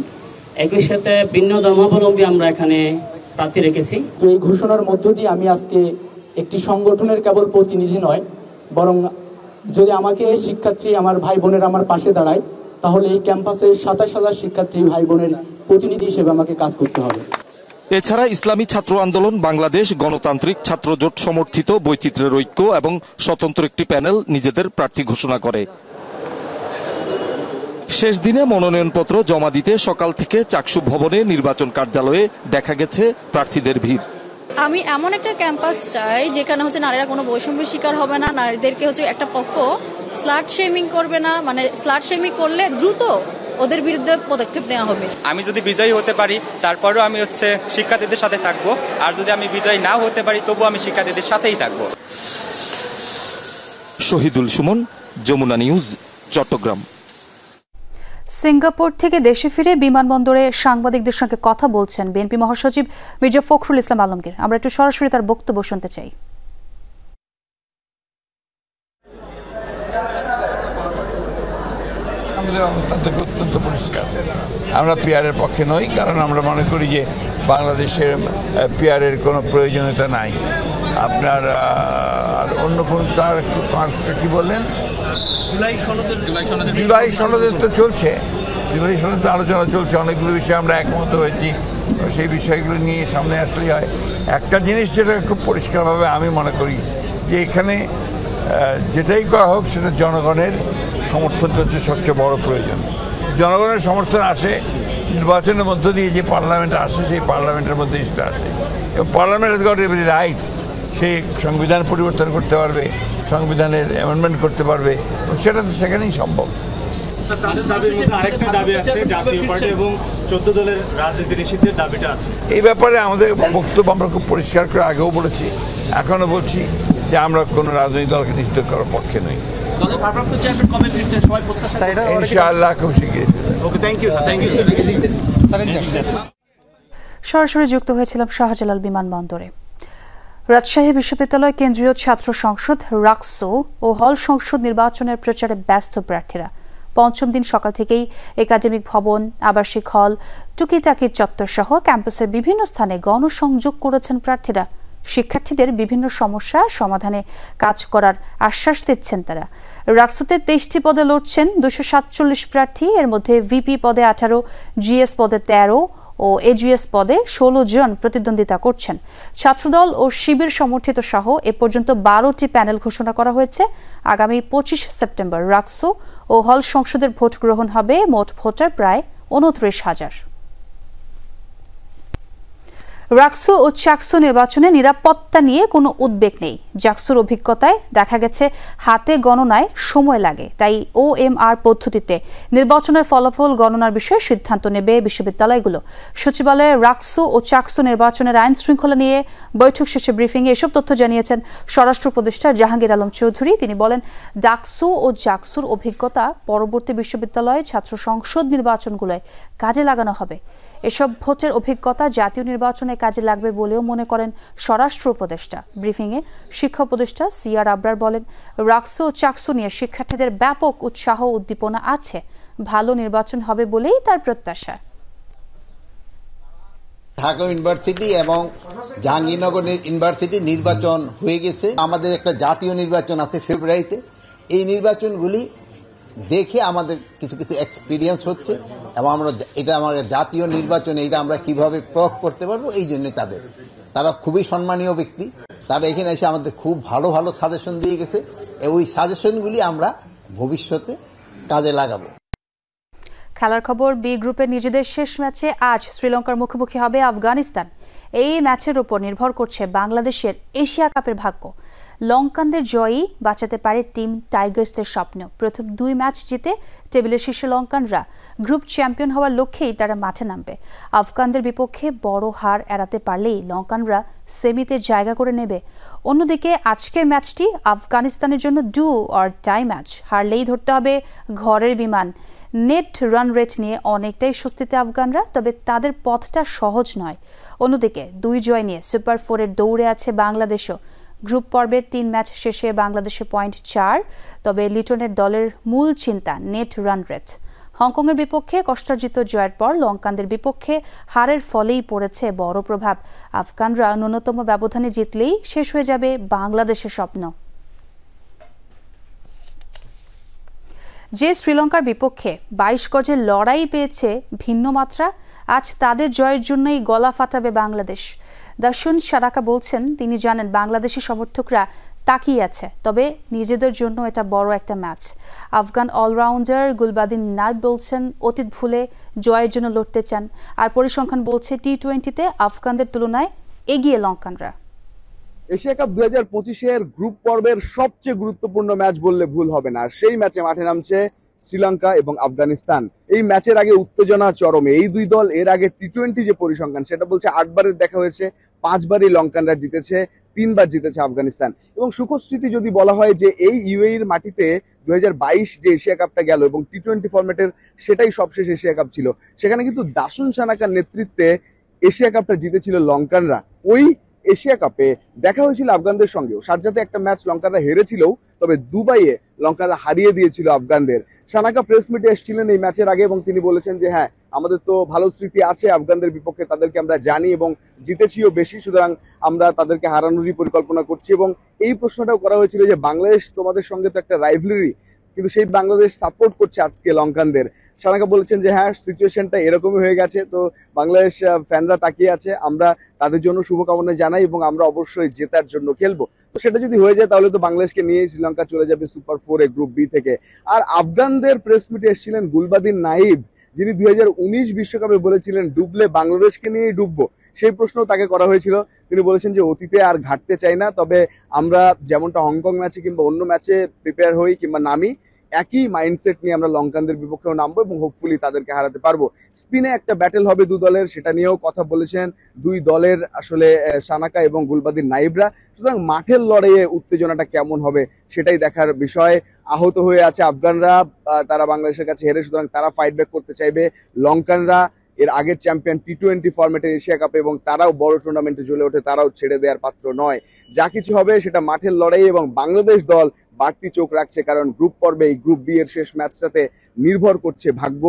একই সাথে ভিন্ন ধর্মাবলম্বী আমরা এখানে প্রার্থী রেখেছি। এই ঘোষণার মধ্য দিয়ে আমি আজকে একটি সংগঠনের কেবল প্রতিনিধি নয়, বরং যদি আমাকে শিক্ষার্থী আমার ভাই বোনের আমার পাশে দাঁড়ায়, তাহলে এই ক্যাম্পাসে ২৭,০০০ শিক্ষার্থী ভাই বোনের প্রতিনিধি হিসেবে আমাকে কাজ করতে হবে। এছাড়া ইসলামী ছাত্র আন্দোলন বাংলাদেশ, গণতান্ত্রিক ছাত্র জোট সমর্থিত বৈচিত্র্যের ঐক্য এবং স্বতন্ত্র একটি প্যানেল নিজেদের প্রার্থী ঘোষণা করে। শেষ দিনে মনোনয়নপত্র জমা দিতে সকাল থেকে চাকসু ভবনে নির্বাচন কার্যালয়ে দেখা গেছে প্রার্থীদের ভিড়। আমি এমন একটা ক্যাম্পাস চাই যেখানে নারীরা কোনো বৈষম্যের শিকার হবে না, নারীদেরকে একটা পক্ষ স্লাট শেমিং করবে না, মানে স্লাট শেমিং করলে দ্রুত ওদের বিরুদ্ধে পদক্ষেপ নেওয়া হবে। আমি যদি বিজয়ী হতে পারি তারপরেও আমি শিক্ষার্থীদের সাথে থাকবো, আর যদি আমি বিজয়ী নাও হতে পারি তবুও আমি শিক্ষার্থীদের সাথেই থাকবো। শহীদুল সুমন, যমুনা নিউজ, চট্টগ্রাম। সিঙ্গাপুর থেকে দেশে ফিরে বিমানবন্দরে সাংবাদিকদের সঙ্গে কথা বলছেন বিএনপি মহাসচিব মির্জা ফখরুল ইসলাম আলমগীর। আমরা একটু সরাসরি তার বক্তব্য শুনতে চাই। আমাদের অবস্থান থেকে অত্যন্ত পরিষ্কার, আমরা পিআরের পক্ষে নই, কারণ আমরা মনে করি যে বাংলাদেশের পিআরের কোনো প্রয়োজনীয়তা নাই। আপনার আর অন্য কোন তার কি বললেন, জুলাই সনদের তো চলছে, জুলাই সনদের আলোচনা চলছে, অনেকগুলো বিষয়ে আমরা একমত হয়েছি, সেই বিষয়গুলো নিয়ে সামনে আসলেই হয়। একটা জিনিস যেটা খুব পরিষ্কারভাবে আমি মনে করি যে এখানে যেটাই করা হোক সেটা জনগণের সমর্থনটা হচ্ছে সবচেয়ে বড় প্রয়োজন। জনগণের সমর্থন আসে নির্বাচনের মধ্য দিয়ে, যে পার্লামেন্ট আসে সেই পার্লামেন্টের মধ্যেই সেটা আসে, এবং parliament has got every right, সে সংবিধান পরিবর্তন করতে পারবে, সংবিধানের অ্যামেন্ডমেন্ট করতে পারবে, সেটা তো সেখানেই সম্ভব। এই ব্যাপারে আমাদের বক্তব্য আমরা খুব পরিষ্কার করে আগেও বলেছি, এখনো বলছি যে আমরা কোনো রাজনৈতিক দলকে নিষিদ্ধ করার পক্ষে নই। ইনশাআল্লাহ খুব শীঘ্রই। সরাসরি যুক্ত হয়েছিলাম শাহজালাল বিমানবন্দরে। রাজশাহী বিশ্ববিদ্যালয় কেন্দ্রীয় ছাত্র সংসদ রাকসু ও হল সংসদ নির্বাচনের প্রচারে ব্যস্ত প্রার্থীরা। পঞ্চম দিন সকাল থেকেই একাডেমিক ভবন, আবাসিক হল, টুকিটাকির চত্বর সহ ক্যাম্পাসের বিভিন্ন স্থানে গণসংযোগ করেছেন প্রার্থীরা। শিক্ষার্থীদের বিভিন্ন সমস্যা সমাধানে কাজ করার আশ্বাস দিচ্ছেন তারা। রাকসুতে 23টি পদে লড়ছেন 247 প্রার্থী, এর মধ্যে ভিপি পদে 18, জিএস পদে 13 ও এজিএস পদে 16 জন প্রতিদ্বন্দ্বিতা করছেন। ছাত্রদল ও শিবির সমর্থিত সহ এ পর্যন্ত 12টি প্যানেল ঘোষণা করা হয়েছে। আগামী 25 সেপ্টেম্বর রাকসু ও হল সংসদের ভোট গ্রহণ হবে। মোট ভোটার প্রায় 29,000। রাকসু ও চাকসু নির্বাচনে নিরাপত্তা নিয়ে কোনো উদ্বেগ নেই। জাকসুর অভিজ্ঞতায় দেখা গেছে হাতে গণনায় সময় লাগে, তাই OMR পদ্ধতিতে নির্বাচনের ফলাফল গণনার বিষয়ে সিদ্ধান্ত নেবে বিশ্ববিদ্যালয়গুলো। সচিবালয়ে রাকসু ও চাকসু নির্বাচনের আইন শৃঙ্খলা নিয়ে বৈঠক শেষে ব্রিফিংয়ে এসব তথ্য জানিয়েছেন স্বরাষ্ট্র উপদেষ্টা জাহাঙ্গীর আলম চৌধুরী। তিনি বলেন, ডাকসু ও জাকসুর অভিজ্ঞতা পরবর্তী বিশ্ববিদ্যালয়ে ছাত্র সংসদ নির্বাচনগুলোয় কাজে লাগানো হবে। এসব ভোটের অভিজ্ঞতা জাতীয় নির্বাচনে কাজে লাগবে বলেও মনে করেন স্বরাষ্ট্র উপদেষ্টা। ব্রিফিংয়ে শিক্ষা উপদেষ্টা CR আবরার বলেন, রাকসু ও চাকসু নিয়ে শিক্ষার্থীদের ব্যাপক উৎসাহ উদ্দীপনা আছে, ভালো নির্বাচন হবে বলেই তার প্রত্যাশা। ঢাকা ইউনিভার্সিটি এবং জাহাঙ্গীরনগর ইউনিভার্সিটি নির্বাচন হয়ে গেছে, আমাদের একটা জাতীয় নির্বাচন আছে ফেব্রুয়ারিতে। এই নির্বাচনগুলি দেখে আমাদের কিছু কিছু এক্সপিরিয়েন্স হচ্ছে, এবং আমরা এটা আমাদের জাতীয় নির্বাচনে এটা আমরা কিভাবে প্রয়োগ করতে পারবো, এই জন্য তারা খুবই সম্মানীয় ব্যক্তি। তারা এখানে এসে আমাদের খুব ভালো ভালো সাজেশন দিয়ে গেছে, ওই সাজেশনগুলি আমরা ভবিষ্যতে কাজে লাগাবো। খেলার খবর, বি গ্রুপের নিজেদের শেষ ম্যাচে আজ শ্রীলঙ্কার মুখোমুখি হবে আফগানিস্তান। এই ম্যাচের উপর নির্ভর করছে বাংলাদেশের এশিয়া কাপের ভাগ্য। লঙ্কানদের জয়ই বাঁচাতে পারে টিম টাইগার্সদের স্বপ্ন। প্রথম 2 ম্যাচ জিতে টেবিলের শীর্ষে লঙ্কানরা গ্রুপ চ্যাম্পিয়ন হওয়ার লক্ষ্যেই তারা মাঠে নামবে। আফগানদের বিপক্ষে বড় হার এড়াতে পারলেই লঙ্কানরা সেমিতে জায়গা করে নেবে। অন্যদিকে আজকের ম্যাচটি আফগানিস্তানের জন্য ডু অর ডাই ম্যাচ। হারলেই ধরতে হবে ঘরের বিমান। নেট রান রেট নিয়ে অনেকটাই স্বস্তিতে আফগানরা, তবে তাদের পথটা সহজ নয়। অন্যদিকে 2 জয় নিয়ে সুপার 4-এর দৌড়ে আছে বাংলাদেশও। গ্রুপ পর্বের 3 ম্যাচ শেষে বাংলাদেশের পয়েন্ট 4, তবে লিটনের দলের মূল চিন্তা নেট রান রেট। হংকংয়ের বিপক্ষে কষ্টার্জিত জয়ের পর লঙ্কানদের বিপক্ষে হারের ফলেই পড়েছে বড় প্রভাব। আফগানরা ন্যূনতম ব্যবধানে জিতলেই শেষ হয়ে যাবে বাংলাদেশের স্বপ্ন। যে শ্রীলঙ্কার বিপক্ষে 22 গজের লড়াই পেয়েছে ভিন্ন মাত্রা, আজ তাদের জয়ের জন্যই গলা ফাটাবে বাংলাদেশ। দাসুন সারাকা বলছেন, তিনি জানেন বাংলাদেশি সমর্থকরা তাকিয়ে আছে, তবে নিজেদের জন্য এটা বড় একটা ম্যাচ। আফগান অলরাউন্ডার গুলবাদিন নাইব বলছেন, অতীত ভুলে জয়ের জন্য লড়তে চান। আর পরিসংখ্যান বলছে T20-তে আফগানদের তুলনায় এগিয়ে লঙ্কানরা। এশিয়া কাপ 2025-এর গ্রুপ পর্বের সবচেয়ে গুরুত্বপূর্ণ ম্যাচ বললে ভুল হবে না। সেই ম্যাচে মাঠে নামছে শ্রীলঙ্কা এবং আফগানিস্তান। এই ম্যাচের আগে উত্তেজনা চরমে। এই দুই দল এর আগে T20 যে পরিসংখ্যান সেটা বলছে 8 বারের দেখা হয়েছে, 5 বারই লঙ্কানরা জিতেছে, 3 বার জিতেছে আফগানিস্তান। এবং সুখস্মৃতি যদি বলা হয় যে এই UAEর মাটিতে 2022 যে এশিয়া কাপটা গেল এবং T20 ফরম্যাটের সেটাই সবশেষ এশিয়া কাপ ছিল, সেখানে কিন্তু দাসুন সানাকার নেতৃত্বে এশিয়া কাপটা জিতেছিল লঙ্কানরা। ওই এশিয়া কাপে দেখা হয়েছিল আফগানদের সঙ্গেও। শারজাতে একটা ম্যাচ লঙ্কানরা হেরেছিল, তবে দুবাইয়ে লঙ্কানরা হারিয়ে দিয়েছিল আফগানদের। সানাকা প্রেস মিটে এসেছিলেন এই ম্যাচের আগে এবং তিনি বলেছেন যে হ্যাঁ, আমাদের তো ভালো স্মৃতি আছে আফগানদের বিপক্ষে, তাদেরকে আমরা জানি এবং জিতেছিও বেশি, সুতরাং আমরা তাদেরকে হারানোরই পরিকল্পনা করছি। এবং এই প্রশ্নটাও করা হয়েছিল যে বাংলাদেশ তোমাদের সঙ্গে তো একটা রাইভেলারি, কিন্তু সেই বাংলাদেশ সাপোর্ট করছে আজকে লঙ্কানদের। সানাকা বলেছেন যে হ্যাঁ, সিচুয়েশনটা এরকমই হয়ে গেছে, তো বাংলাদেশ ফ্যানরা তাকিয়ে আছে, আমরা তাদের জন্য শুভকামনা জানাই এবং আমরা অবশ্যই জেতার জন্য খেলবো। তো সেটা যদি হয়ে যায় তাহলে তো বাংলাদেশকে নিয়েই শ্রীলঙ্কা চলে যাবে সুপার 4-এ গ্রুপ বি থেকে। আর আফগানদের প্রেস মিটে এসেছিলেন গুলবাদিন নাইব, যিনি 2019 বিশ্বকাপে বলেছিলেন ডুবলে বাংলাদেশকে নিয়েই ডুববো। সেই প্রশ্ন তাকে করা হয়েছিল, তিনি বলেছেন যে অতীতে আর ঘাটতে চাই না, তবে আমরা যেমনটা হংকং ম্যাচে কিংবা অন্য ম্যাচে প্রিপেয়ার হই কিংবা নামি, একই মাইন্ডসেট নিয়ে আমরা লঙ্কানদের বিপক্ষেও নামবো এবং হোপফুলি তাদেরকে হারাতে পারবো। স্পিনে একটা ব্যাটেল হবে দু দলের, সেটা নিয়েও কথা বলেছেন দুই দলের আসলে সানাকা এবং গুলবাদিন নাইবরা। সুতরাং মাঠের লড়াইয়ে উত্তেজনাটা কেমন হবে সেটাই দেখার বিষয়। আহত হয়ে আছে আফগানরা, তারা বাংলাদেশের কাছে হেরে, সুতরাং তারা ফাইট ব্যাক করতে চাইবে। লঙ্কানরা এর আগের চ্যাম্পিয়ন টি-20 ফরম্যাটের এশিয়া কাপে এবং তারাও বড় টুর্নামেন্টে জ্বলে ওঠে, তারাও ছেড়ে দেওয়ার পাত্র নয়। যা কিছু হবে সেটা মাঠের লড়াই এবং বাংলাদেশ দল বাড়তি চোখ রাখছে, কারণ গ্রুপ পর্বে এই গ্রুপ বি এর শেষ ম্যাচটাতে নির্ভর করছে ভাগ্য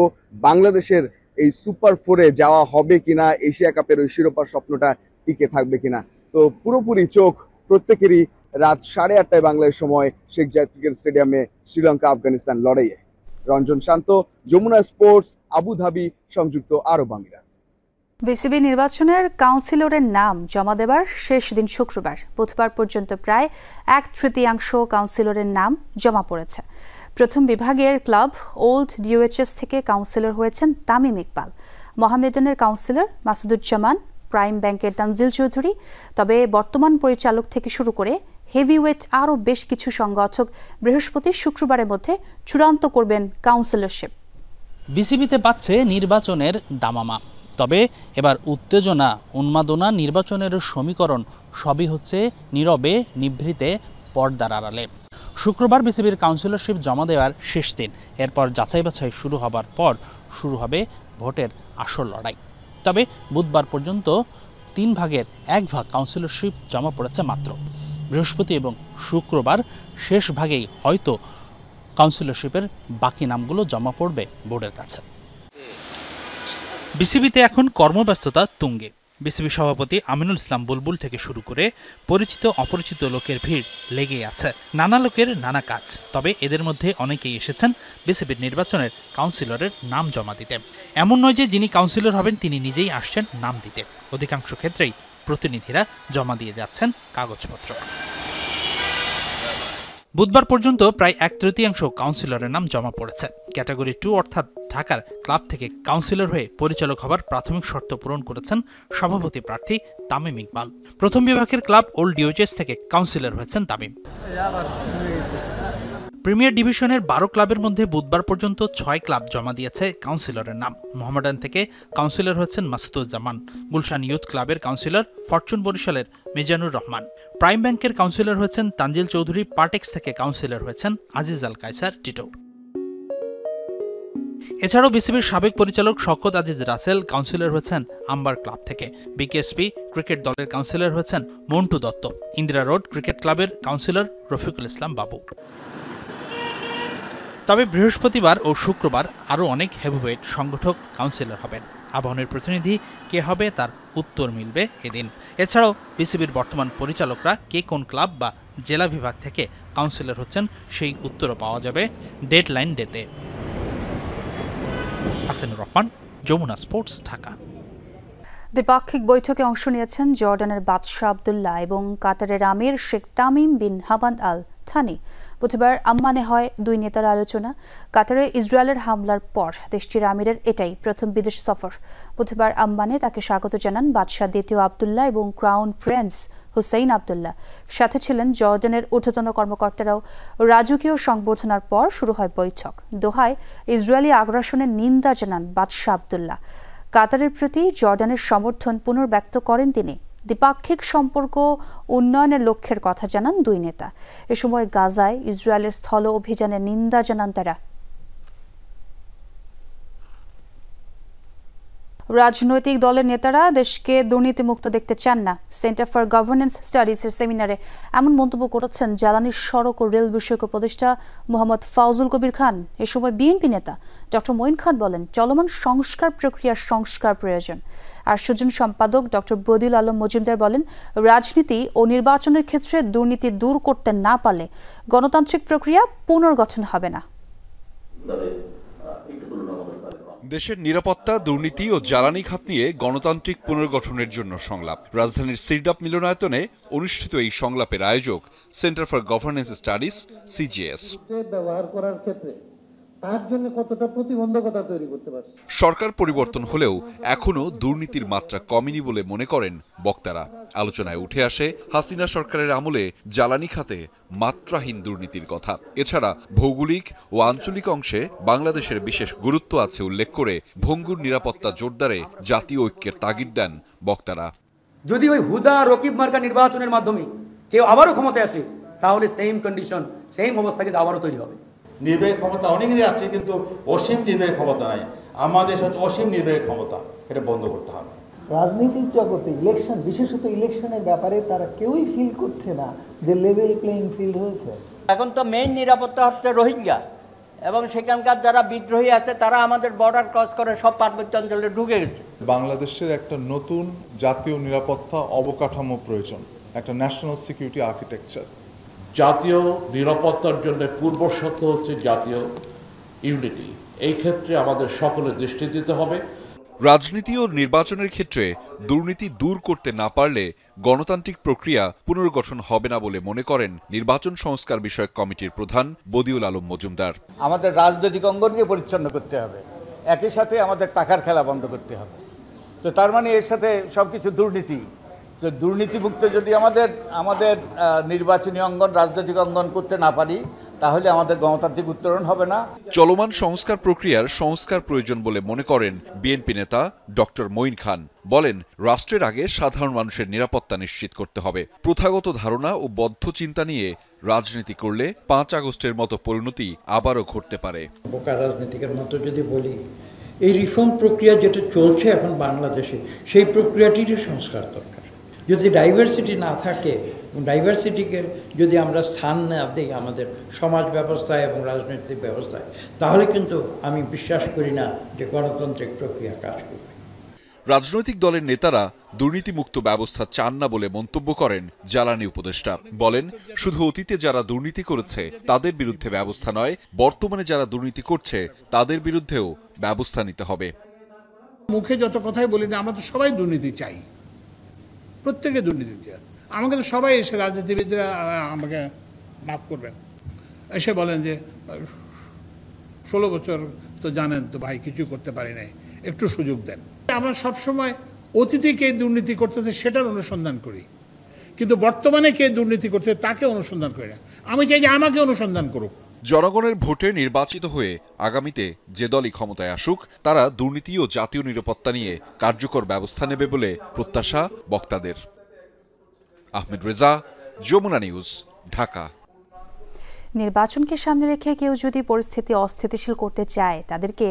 বাংলাদেশের এই সুপার 4-এ যাওয়া হবে কিনা, এশিয়া কাপের ওই শিরোপার স্বপ্নটা টিকে থাকবে কিনা। তো পুরোপুরি চোখ প্রত্যেকেরই রাত 8:30 বাংলাদেশ সময় শেখ জায়েদ ক্রিকেট স্টেডিয়ামে শ্রীলঙ্কা আফগানিস্তান লড়াইয়ে। রঞ্জন শান্ত, যমুনা স্পোর্টস, আবুধাবি, সংযুক্ত আরব আমিরাত। বিসিবি নির্বাচনের কাউন্সিলরের নাম জমা দেবার শেষ দিন শুক্রবার। বুধবার পর্যন্ত প্রায় 1/3 কাউন্সিলরের নাম জমা পড়েছে। প্রথম বিভাগের ক্লাব ওল্ড ডিওএইচএস থেকে কাউন্সিলর হয়েছেন তামিম ইকবাল, মোহামেডানের কাউন্সিলর মাসুদুজ্জামান, প্রাইম ব্যাংকের তানজিল চৌধুরী। তবে বর্তমান পরিচালক থেকে শুরু করে হেভিওয়েট আরও বেশ কিছু সংগঠক বৃহস্পতি শুক্রবারের মধ্যে চূড়ান্ত করবেন কাউন্সিলরশিপ। বিসিবিতে পাচ্ছে নির্বাচনের দামামা, তবে এবার উত্তেজনা, উন্মাদনা, নির্বাচনের সমীকরণ সবই হচ্ছে নীরবে নিভৃতে পর্দার আড়ালে। শুক্রবার বিসিবির কাউন্সিলরশিপ জমা দেওয়ার শেষ দিন। এরপর যাচাই বাছাই শুরু হবার পর শুরু হবে ভোটের আসল লড়াই। তবে বুধবার পর্যন্ত 3 ভাগের 1 ভাগ কাউন্সিলরশিপ জমা পড়েছে মাত্র। বৃহস্পতি এবং শুক্রবার শেষ ভাগেই হয়তো কাউন্সিলরশিপের বাকি নামগুলো জমা পড়বে বোর্ডের কাছে। বিসিবিতে এখন কর্মব্যস্ততা তুঙ্গে। বিসিবি সভাপতি আমিনুল ইসলাম বুলবুল থেকে শুরু করে পরিচিত অপরিচিত লোকের ভিড় লেগেই আছে, নানা লোকের নানা কাজ। তবে এদের মধ্যে অনেকেই এসেছেন বিসিবির নির্বাচনের কাউন্সিলরের নাম জমা দিতে। এমন নয় যে যিনি কাউন্সিলর হবেন তিনি নিজেই আসছেন নাম দিতে। অধিকাংশ ক্ষেত্রেই প্রতিনিধিরা জমা দিয়ে যাচ্ছেন কাগজপত্র। বুধবার পর্যন্ত প্রায় 1/3 কাউন্সিলরের নাম জমা পড়েছে। ক্যাটাগরি 2 অর্থাৎ ঢাকার ক্লাব থেকে কাউন্সিলর হয়ে পরিচালক হবার প্রাথমিক শর্ত পূরণ করেছেন সভাপতি প্রার্থী তামিম ইকবাল। প্রথম বিভাগের ক্লাব ওল্ড ডিওএইচএস থেকে কাউন্সিলর হয়েছেন তামিম। প্রিমিয়ার ডিভিশনের 12 ক্লাবের মধ্যে বুধবার পর্যন্ত 6 ক্লাব জমা দিয়েছে কাউন্সিলরের নাম। মোহামেডান থেকে কাউন্সিলর হয়েছেন মাসুদুজ্জামান, গুলশান ইউথ ক্লাবের কাউন্সিলর ফরচুন বরিশালের মিজানুর রহমান, প্রাইম ব্যাংকের কাউন্সিলর হয়েছেন তানজিল চৌধুরী, পার্টেক্স থেকে কাউন্সিলর হয়েছেন আজিজ আল কায়সার টিটো। এছাড়াও বিসিবির সাবেক পরিচালক শওকত আজিজ রাসেল কাউন্সিলর হয়েছেন আম্বার ক্লাব থেকে। বিকেএসপি ক্রিকেট দলের কাউন্সিলর হয়েছেন মন্টু দত্ত, ইন্দিরা রোড ক্রিকেট ক্লাবের কাউন্সিলর রফিকুল ইসলাম বাবু। তবে বৃহস্পতিবার ও শুক্রবার আরও অনেক হেভিওয়েট সংগঠক কাউন্সিলর হবেন। আবাহনের প্রতিনিধি কে হবে তার উত্তর মিলবে এদিন। এছাড়াও বিসিবির বর্তমান পরিচালকরা কে কোন ক্লাব বা জেলা বিভাগ থেকে কাউন্সিলর হচ্ছেন সেই উত্তরও পাওয়া যাবে ডেডলাইন ডেতে। হাসানুর রহমান, যমুনা স্পোর্টস, ঢাকা। দ্বিপাক্ষিক বৈঠকে অংশ নিয়েছেন জর্ডানের বাদশাহ আবদুল্লাহ এবং কাতারের আমির শেখ Tamim bin Hamad Al Thani. বুধবার আম্মানে হয় দুই নেতার আলোচনা। কাতারে ইসরায়েলের হামলার পর দেশটির আমিরের এটাই প্রথম বিদেশ সফর। বুধবার আম্মানে তাকে স্বাগত জানান বাদশাহ দ্বিতীয় আবদুল্লাহ এবং ক্রাউন প্রিন্স হুসাইন আবদুল্লাহ। সাথে ছিলেন জর্ডানের ঊর্ধ্বতন কর্মকর্তারাও। রাজকীয় সংবর্ধনার পর শুরু হয় বৈঠক। দোহায় ইসরায়েলি আগ্রাসনের নিন্দা জানান বাদশাহ আবদুল্লাহ। কাতারের প্রতি জর্ডানের সমর্থন পুনর্ব্যক্ত করেন তিনি। দ্বিপাক্ষিক সম্পর্ক উন্নয়নের লক্ষ্যের কথা জানান দুই নেতা। এ সময় গাজায় ইসরায়েলের স্থল অভিযানের নিন্দা জানান তারা। রাজনৈতিক দলের নেতারা দেশকে দুর্নীতিমুক্ত দেখতে চান না। সেন্টার ফর গভর্নেন্স স্টাডিজের সেমিনারে এমন মন্তব্য করেছেন জ্বালানি, সড়ক ও রেল বিষয়ক উপদেষ্টা মোহাম্মদ ফাউজুল কবির খান। এ সময় বিএনপি নেতা ডক্টর মঈন খান বলেন, চলমান সংস্কার প্রক্রিয়ার সংস্কার প্রয়োজন। আর সুজন সম্পাদক ডক্টর বদিউল আলম মজুমদার বলেন, রাজনীতি ও নির্বাচনের ক্ষেত্রে দুর্নীতি দূর করতে না পারলে গণতান্ত্রিক প্রক্রিয়া পুনর্গঠন হবে না। দেশের নিরাপত্তা, দুর্নীতি ও জ্বালানি খাত নিয়ে গণতান্ত্রিক পুনর্গঠনের জন্য সংলাপ। রাজধানীর সিরডাপ মিলনায়তনে অনুষ্ঠিত এই সংলাপের আয়োজক centre for governance studies CGS. ব্যবহার করার ক্ষেত্রে তার জন্য কতটা প্রতিবন্ধকতা তৈরি করতে পারছে। সরকার পরিবর্তন হলেও এখনো দুর্নীতির মাত্রা কমেনি বলে মনে করেন বক্তারা। আলোচনায় উঠে আসে হাসিনা সরকারের আমলে জ্বালানি খাতে মাত্রাহীন দুর্নীতির কথা। এছাড়া ভৌগোলিক ও আঞ্চলিক অংশে বাংলাদেশের বিশেষ গুরুত্ব আছে উল্লেখ করে ভঙ্গুর নিরাপত্তা জোরদারে জাতীয় ঐক্যের তাগিদ দেন বক্তারা। যদি ওই হুদা রকিব মার্কা নির্বাচনের মাধ্যমে কেউ আবারও ক্ষমতায় আসে, তাহলে সেম কন্ডিশন, সেম অবস্থা কিন্তু আবারও তৈরি হবে। নির্বাহী ক্ষমতা অনেকেরই আছে, কিন্তু অসীম নির্বাহী ক্ষমতা নাই। আমাদের সাথে অসীম নির্বাহী ক্ষমতা, এটা বন্ধ করতে হবে। রাজনীতির জগতে ইলেকশন, বিশেষত ইলেকশনের ব্যাপারে তারা কেউই ফিল করছে না যে লেভেল প্লেইং ফিল্ড হয়েছে। এখন তো মেইন নিরাপত্তা হচ্ছে রোহিঙ্গা, এবং সেখানকার যারা বিদ্রোহী আছে তারা আমাদের বর্ডার ক্রস করে সব পার্বত্য অঞ্চলে ঢুকে গেছে। বাংলাদেশের একটা নতুন জাতীয় নিরাপত্তা অবকাঠামো প্রয়োজন, একটা ন্যাশনাল সিকিউরিটি আর্কিটেকচার। জাতীয় নিরাপত্তার জন্য পূর্ব শর্ত হচ্ছে জাতীয় ইউনিটি। এই ক্ষেত্রে আমাদের সকলের দৃষ্টি দিতে হবে। রাজনীতি ও নির্বাচনের ক্ষেত্রে দুর্নীতি দূর করতে না পারলে গণতান্ত্রিক প্রক্রিয়া পুনর্গঠন হবে না বলে মনে করেন নির্বাচন সংস্কার বিষয়ক কমিটির প্রধান বদিউল আলম মজুমদার। আমাদের রাজনৈতিক অঙ্গনকে পরিচ্ছন্ন করতে হবে, একই সাথে আমাদের টাকার খেলা বন্ধ করতে হবে। তো তার মানে এর সাথে সবকিছু দুর্নীতি। তো দুর্নীতিমুক্ত যদি আমাদের নির্বাচনী অঙ্গন, রাজনৈতিক অঙ্গন করতে না পারি, তাহলে আমাদের গণতান্ত্রিক উত্তরণ হবে না। চলমান সংস্কার প্রক্রিয়ার সংস্কার প্রয়োজন বলে মনে করেন বিএনপি নেতা ডক্টর মঈন খান। বলেন, রাষ্ট্রের আগে সাধারণ মানুষের নিরাপত্তা নিশ্চিত করতে হবে। প্রথাগত ধারণা ও বদ্ধ চিন্তা নিয়ে রাজনীতি করলে 5 আগস্টের মতো পরিণতি আবারও ঘটতে পারে। বোকা রাজনীতিকের মতো যদি বলি, এই রিফর্ম প্রক্রিয়া যেটা চলছে এখন বাংলাদেশে, সেই প্রক্রিয়াটিরই সংস্কার দরকার। যদি ডাইভার্সিটি না থাকে, ডাইভার্সিটিকে যদি আমরা স্থান না দিই আমাদের সমাজ ব্যবস্থায় এবং রাজনৈতিক ব্যবস্থায়, তাহলে কিন্তু আমি বিশ্বাস করি না যে গণতান্ত্রিক প্রক্রিয়া কাজ করবে। রাজনৈতিক দলের নেতারা দুর্নীতিমুক্ত ব্যবস্থা চান না বলে মন্তব্য করেন জ্বালানি উপদেষ্টা। বলেন, শুধু অতীতে যারা দুর্নীতি করেছে তাদের বিরুদ্ধে ব্যবস্থা নয়, বর্তমানে যারা দুর্নীতি করছে তাদের বিরুদ্ধেও ব্যবস্থা নিতে হবে। মুখে যত কথাই বলি না, আমরা তো সবাই দুর্নীতি চাই, প্রত্যেকে দুর্নীতি চায়। আমাকে তো সবাই এসে, রাজনীতিবিদরা আমাকে মাফ করবেন, এসে বলেন যে 16 বছর তো জানেন তো ভাই, কিছু করতে পারি নাই, একটু সুযোগ দেন। আমরা সবসময় অতীতে কে দুর্নীতি করতেছে সেটার অনুসন্ধান করি, কিন্তু বর্তমানে কে দুর্নীতি করছে তাকে অনুসন্ধান করি না। আমি চাই যে আমাকে অনুসন্ধান করুক। জনগণের ভোটে নির্বাচিত হয়ে আগামীতে যে দলই ক্ষমতায় আসুক, তারা দুর্নীতি ও জাতীয় নিরাপত্তা নিয়ে কার্যকর ব্যবস্থা নেবে বলে প্রত্যাশা বক্তাদের। আহমেদ রেজা, যমুনা নিউজ, ঢাকা। নির্বাচনকে সামনে রেখে কেউ যদি পরিস্থিতি অস্থিতিশীল করতে চায়, তাদেরকে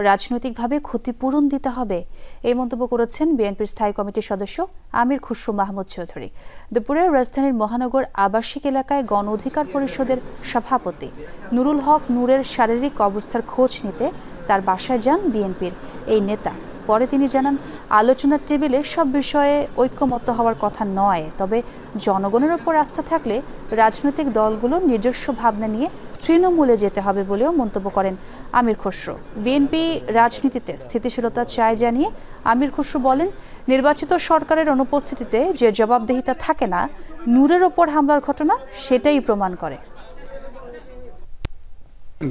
রাজনৈতিকভাবে ক্ষতিপূরণ দিতে হবে, এই মন্তব্য করেছেন বিএনপির স্থায়ী কমিটির সদস্য আমির খুসরু মাহমুদ চৌধুরী। দুপুরে রাজধানীর মহানগর আবাসিক এলাকায় গণ অধিকার পরিষদের সভাপতি নুরুল হক নূরের শারীরিক অবস্থার খোঁজ নিতে তার বাসায় যান বিএনপির এই নেতা। পরে তিনি জানান, আলোচনার টেবিলে সব বিষয়ে ঐক্যমত্য হওয়ার কথা নয়, তবে জনগণের ওপর আস্থা থাকলে রাজনৈতিক দলগুলোর নিজস্ব ভাবনা নিয়ে তৃণমূলে যেতে হবে বলেও মন্তব্য করেন আমির খুসরু। বিএনপি রাজনীতিতে স্থিতিশীলতা চায় জানিয়ে আমির খুসরু বলেন, নির্বাচিত সরকারের অনুপস্থিতিতে যে জবাবদিহিতা থাকে না, নূরের ওপর হামলার ঘটনা সেটাই প্রমাণ করে।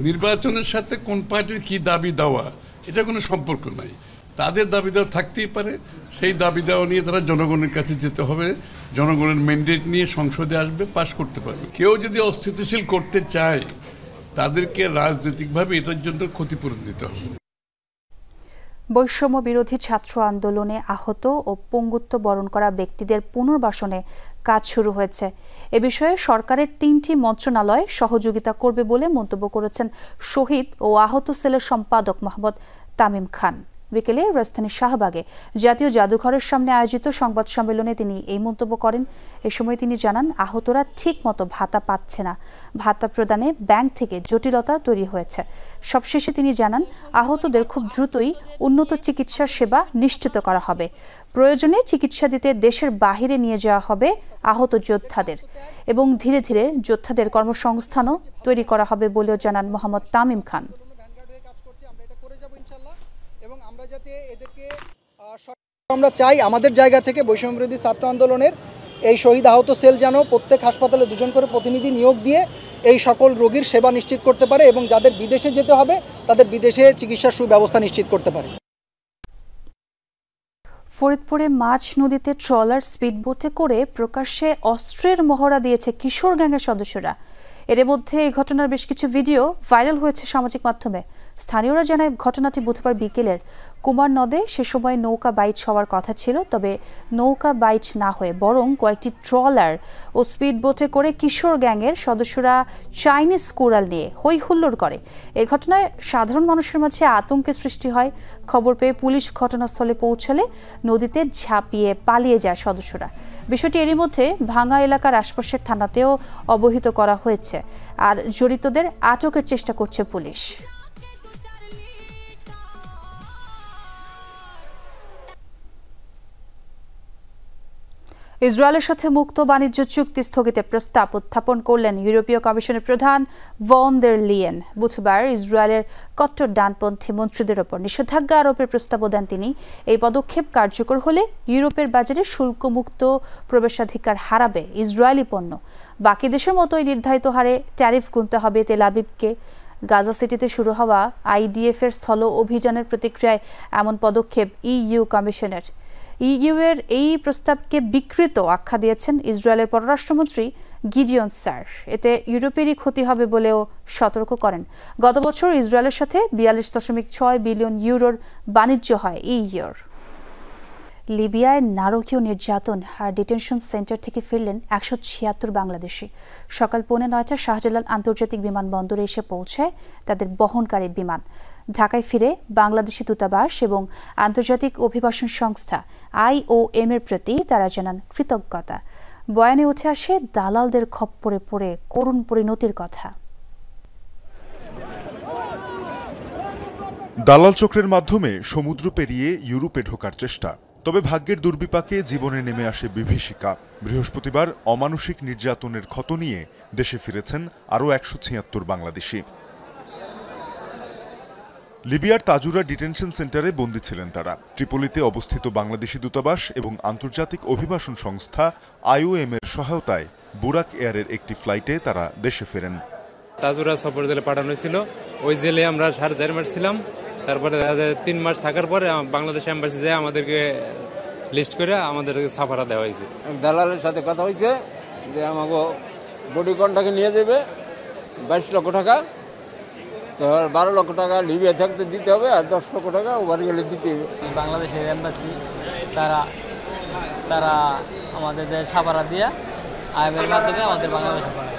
নির্বাচনের সাথে কোন পার্টির কি দাবি দেওয়া, এটা কোনো সম্পর্ক নাই। তাদের দাবি দেওয়া থাকতেই পারে, সেই দাবি দেওয়া নিয়ে তারা জনগণের কাছে যেতে হবে, জনগণের ম্যান্ডেট নিয়ে সংসদে আসবে, পাশ করতে পারবে। কেউ যদি অস্থিতিশীল করতে চায়, তাদেরকে রাজনৈতিকভাবে এটার জন্য ক্ষতিপূরণ দিতে হবে। বৈষম্য বিরোধী ছাত্র আন্দোলনে আহত ও পঙ্গুত্ব বরণ করা ব্যক্তিদের পুনর্বাসনে কাজ শুরু হয়েছে। এ বিষয়ে সরকারের 3টি মন্ত্রণালয় সহযোগিতা করবে বলে মন্তব্য করেছেন শহীদ ও আহত সেলের সম্পাদক মোহাম্মদ তামিম খান। বিকেলে রাজধানীর শাহবাগে জাতীয় জাদুঘরের সামনে আয়োজিত সংবাদ সম্মেলনে তিনি এই মন্তব্য করেন। এ সময় তিনি জানান, আহতরা ঠিকমতো ভাতা পাচ্ছে না, ভাতা প্রদানে ব্যাংক থেকে জটিলতা তৈরি হয়েছে। সবশেষে তিনি জানান, আহতদের খুব দ্রুতই উন্নত চিকিৎসা সেবা নিশ্চিত করা হবে। প্রয়োজনে চিকিৎসা দিতে দেশের বাহিরে নিয়ে যাওয়া হবে আহত যোদ্ধাদের এবং ধীরে ধীরে যোদ্ধাদের কর্মসংস্থানও তৈরি করা হবে বলেও জানান মোহাম্মদ তামিম খান। আমরা চাই আমাদের জায়গা থেকে বৈষম্য বিরোধী ছাত্র আন্দোলনের এই শহীদ আহত সেল যেন প্রত্যেক হাসপাতালে 2 জন করে প্রতিনিধি নিয়োগ দিয়ে এই সকল রোগীর সেবা নিশ্চিত করতে পারে এবং যাদের বিদেশে যেতে হবে তাদের বিদেশে চিকিৎসার সুব্যবস্থা নিশ্চিত করতে পারে। ফরিদপুরে মাঝ নদীতে ট্রলার স্পিডবোটে করে প্রকাশ্যে অস্ত্রের মহড়া দিয়েছে কিশোর গ্যাংয়ের সদস্যরা। এর মধ্যে এই ঘটনার বেশ কিছু ভিডিও ভাইরাল হয়েছে সামাজিক মাধ্যমে। স্থানীয়রা জানায়, ঘটনাটি বুধবার বিকেলের কুমার নদে। সে সময় নৌকা বাইচ হওয়ার কথা ছিল, তবে নৌকা বাইচ না হয়ে বরং কয়েকটি ট্রলার ও স্পিডবোটে করে কিশোর গ্যাংয়ের সদস্যরা চাইনিজ কোরাল নিয়ে হই হুল্লোড় করে। এই ঘটনায় সাধারণ মানুষের মাঝে আতঙ্কের সৃষ্টি হয়। খবর পেয়ে পুলিশ ঘটনাস্থলে পৌঁছালে নদীতে ঝাঁপিয়ে পালিয়ে যায় সদস্যরা। বিষয়টি এরই মধ্যে ভাঙা এলাকার আশপাশের থানাতেও অবহিত করা হয়েছে, আর জড়িতদের আটকের চেষ্টা করছে পুলিশ। ইসরায়েলের সাথে মুক্ত বাণিজ্য চুক্তি স্থগিতের প্রস্তাব উত্থাপন করলেন ইউরোপীয় কমিশনের প্রধান ভন দের লিয়েন। বুধবার ইসরায়েলের কট্টর ডানপন্থী মন্ত্রীদের ওপর নিষেধাজ্ঞা আরোপের প্রস্তাবও দেন তিনি। এই পদক্ষেপ কার্যকর হলে ইউরোপের বাজারে শুল্কমুক্ত প্রবেশাধিকার হারাবে ইসরায়েলি পণ্য। বাকি দেশের মতোই নির্ধারিত হারে ট্যারিফ গুনতে হবে তেল আবিবকে। গাজা সিটিতে শুরু হওয়া IDF এর স্থল অভিযানের প্রতিক্রিয়ায় এমন পদক্ষেপ EU কমিশনের। EU এর এই প্রস্তাবকে বিকৃত আখ্যা দিয়েছেন ইসরায়েলের পররাষ্ট্রমন্ত্রী গিডিয়ন স্যার। এতে ইউরোপেরই ক্ষতি হবে বলেও সতর্ক করেন। গত বছর ইসরায়েলের সাথে 42.6 বিলিয়ন ইউরোর বাণিজ্য হয় EUর। লিবিয়ায় নারকীয় নির্যাতন আর ডিটেনশন সেন্টার থেকে ফিরলেন 176 বাংলাদেশি। সকাল 9:45 শাহজালাল আন্তর্জাতিক বিমানবন্দরে এসে পৌঁছায় তাদের বহনকারী বিমান। ঢাকায় ফিরে বাংলাদেশি দূতাবাস এবং আন্তর্জাতিক অভিবাসন সংস্থা IOM এর প্রতি তারা জানান কৃতজ্ঞতা। বয়ানে উঠে আসে দালালদের খপ্পরে পড়ে করুণ পরিণতির কথা। দালাল চক্রের মাধ্যমে সমুদ্র পেরিয়ে ইউরোপে ঢোকার চেষ্টা, তবে ভাগ্যের দুর্বিপাকে জীবনে নেমে আসে বিভীষিকা। বৃহস্পতিবার অমানসিক নির্যাতনের ক্ষত নিয়ে দেশে ফিরেছেন আরও 176 বাংলাদেশি। লিবিয়ার তাজুরা ডিটেনশন সেন্টারে বন্দী ছিলেন তারা। ট্রিপলিতে অবস্থিত বাংলাদেশি দূতাবাস এবং আন্তর্জাতিক অভিবাসন সংস্থা IOM এর সহায়তায় বুরাক এয়ারের একটি ফ্লাইটে তারা দেশে ফেরেন। তাজুরা সফর জেলে পাঠানো ছিল, ওই জেলে আমরা 4.5 মাস ছিলাম। তারপরে 3 মাস থাকার পরে বাংলাদেশ এম্বাসি যায় আমাদেরকে লিস্ট করে আমাদেরকে সাফারা দেওয়া হয়েছে। দালালের সাথে কথা হয়েছে যে আমাকে বডি কন্ট্রাক্টে নিয়ে যাবে 22 লক্ষ টাকা, তো 12 লক্ষ টাকা লিবিয়া থাকতে দিতে হবে আর 10 লক্ষ টাকা ওভার গেলে দিতে হবে। বাংলাদেশের এম্বাসি তারা আমাদের যে সাফারা দিয়ে IOM এর মাধ্যমে আমাদের বাংলাদেশে পাঠায়।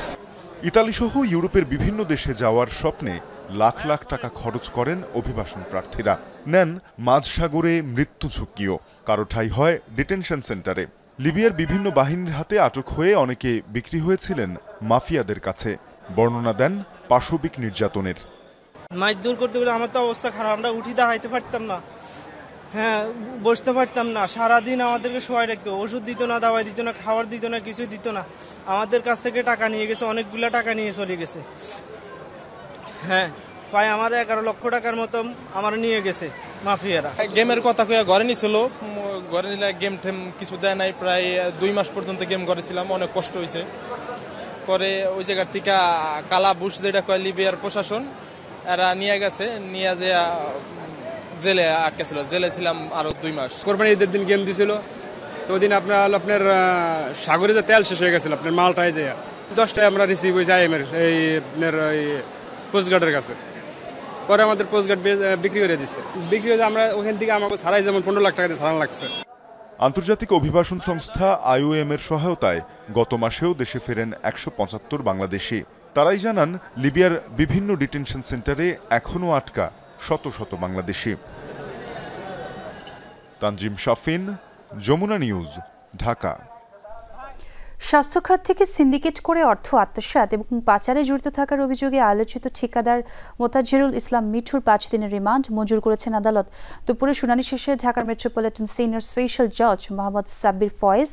ইতালি সহ ইউরোপের বিভিন্ন দেশে যাওয়ার স্বপ্নে লাখ লাখ টাকা খরচ করেন অভিবাসন প্রার্থীরা। নেন মাঝসাগরে মৃত্যু ঝুঁকিও, কারো ঠাঁই হয় ডিটেনশন সেন্টারে। লিবিয়ার বিভিন্ন বাহিনীর হাতে আটক হয়ে অনেকে বিক্রি হয়েছিলেন মাফিয়াদের কাছে। বর্ণনা দেন পাশবিক নির্যাতনের। মাছ দূর করতে গেলে আমার তো অবস্থা খারাপ, আমরা উঠি দাঁড়াইতে পারতাম না, হ্যাঁ বসতে পারতাম না। সারাদিন আমাদেরকে শোয়াই রাখতো, ওষুধ দিত না, দাওয়াই দিত না, খাবার দিত না, কিছু দিত না। আমাদের কাছ থেকে টাকা নিয়ে গেছে, অনেকগুলা টাকা নিয়ে চলে গেছে। হ্যাঁ প্রায় আমার 11 লক্ষ টাকার মতো আমার নিয়ে গেছে মাফিয়ারা। গেমের কথা কয়ে ঘরে নিছিল, ঘরে নিলে গেম টেম কিছু দেয় নাই। প্রায় 2 মাস পর্যন্ত গেম করেছিলাম, অনেক কষ্ট হয়েছে। পরে ওই জায়গার থেকে কালা বুশ যেটা কয় লিবিয়ার প্রশাসন, এরা নিয়ে গেছে, নিয়ে যে জেলে আটকে ছিল। জেলে ছিলাম আরো 2 মাস। কোরবানি ঈদের দিন গেম দিছিল, তো ওই দিন আপনার সাগরে যে তেল শেষ হয়ে গেছিল, আপনার মালটায় যে 10টায় আমরা রিসিভ হয়েছি IOM এর এই আপনার ওই কোস্টগার্ডের কাছে। পরে আমাদের কোস্টগার্ড বিক্রি করে দিচ্ছে। বিক্রি হয়ে আমরা ওখান থেকে আমাকে ছাড়াই যেমন 15 লাখ টাকা দিয়ে ছাড়ানো লাগছে। আন্তর্জাতিক অভিবাসন সংস্থা IOM এর সহায়তায় গত মাসেও দেশে ফেরেন 175 বাংলাদেশি। তারাই জানান লিবিয়ার বিভিন্ন ডিটেনশন সেন্টারে এখনও আটকা শত শত বাংলাদেশি। তানজিম শাফিন, যমুনা নিউজ, ঢাকা। স্বাস্থ্য খাত থেকে সিন্ডিকেট করে অর্থ আত্মসাৎ এবং পাচারে জড়িত থাকার অভিযোগে আলোচিত ঠিকাদার মোতাজ্জেরুল ইসলাম মিঠুর 5 দিনের রিমান্ড মঞ্জুর করেছেন আদালত। দুপুরে শুনানি শেষে ঢাকার মেট্রোপলিটন সিনিয়র স্পেশাল জজ মোহাম্মদ সাব্বির ফয়েজ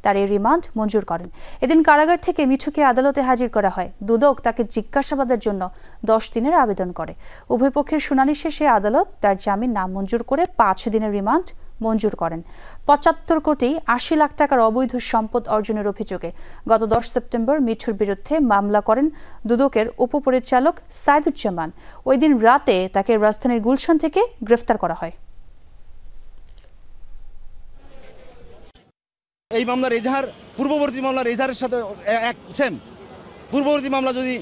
তার এই রিমান্ড মঞ্জুর করেন। এদিন কারাগার থেকে মিঠুকে আদালতে হাজির করা হয়। দুদক তাকে জিজ্ঞাসাবাদের জন্য 10 দিনের আবেদন করে। উভয় পক্ষের শুনানি শেষে আদালত তার জামিন নামঞ্জুর করে 5 দিনের রিমান্ড মঞ্জুর করেন। ৭৫ কোটি ৮০ লাখ টাকার অবৈধ সম্পদ অর্জনের অভিযোগে গত 10 সেপ্টেম্বর মিঠুর বিরুদ্ধে মামলা করেন দুদকের উপপরিচালক সাইদুজ্জামান। ওই দিন রাতে তাকে রাজধানীর গুলশান থেকে গ্রেফতার করা হয়। এই মামলার এজাহার পূর্ববর্তী মামলার এজাহারের সাথে এক সেম। পূর্ববর্তী মামলা যদি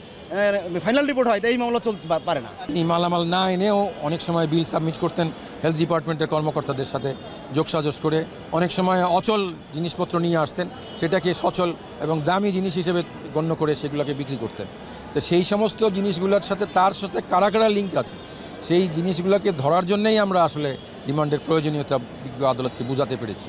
ফাইনাল রিপোর্ট হয় এই মামলা চলতে পারে না। মালামাল না এনেও অনেক সময় বিল সাবমিট করতেন হেলথ ডিপার্টমেন্টের কর্মকর্তাদের সাথে যোগসাজশ করে। অনেক সময় অচল জিনিসপত্র নিয়ে আসতেন, সেটাকে সচল এবং দামি জিনিস হিসেবে গণ্য করে সেগুলোকে বিক্রি করতেন। তো সেই সমস্ত জিনিসগুলোর সাথে তার সাথে কারা কারা লিঙ্ক আছে সেই জিনিসগুলোকে ধরার জন্যই আমরা আসলে রিমান্ডের প্রয়োজনীয়তা বিজ্ঞ আদালতকে বোঝাতে পেরেছি।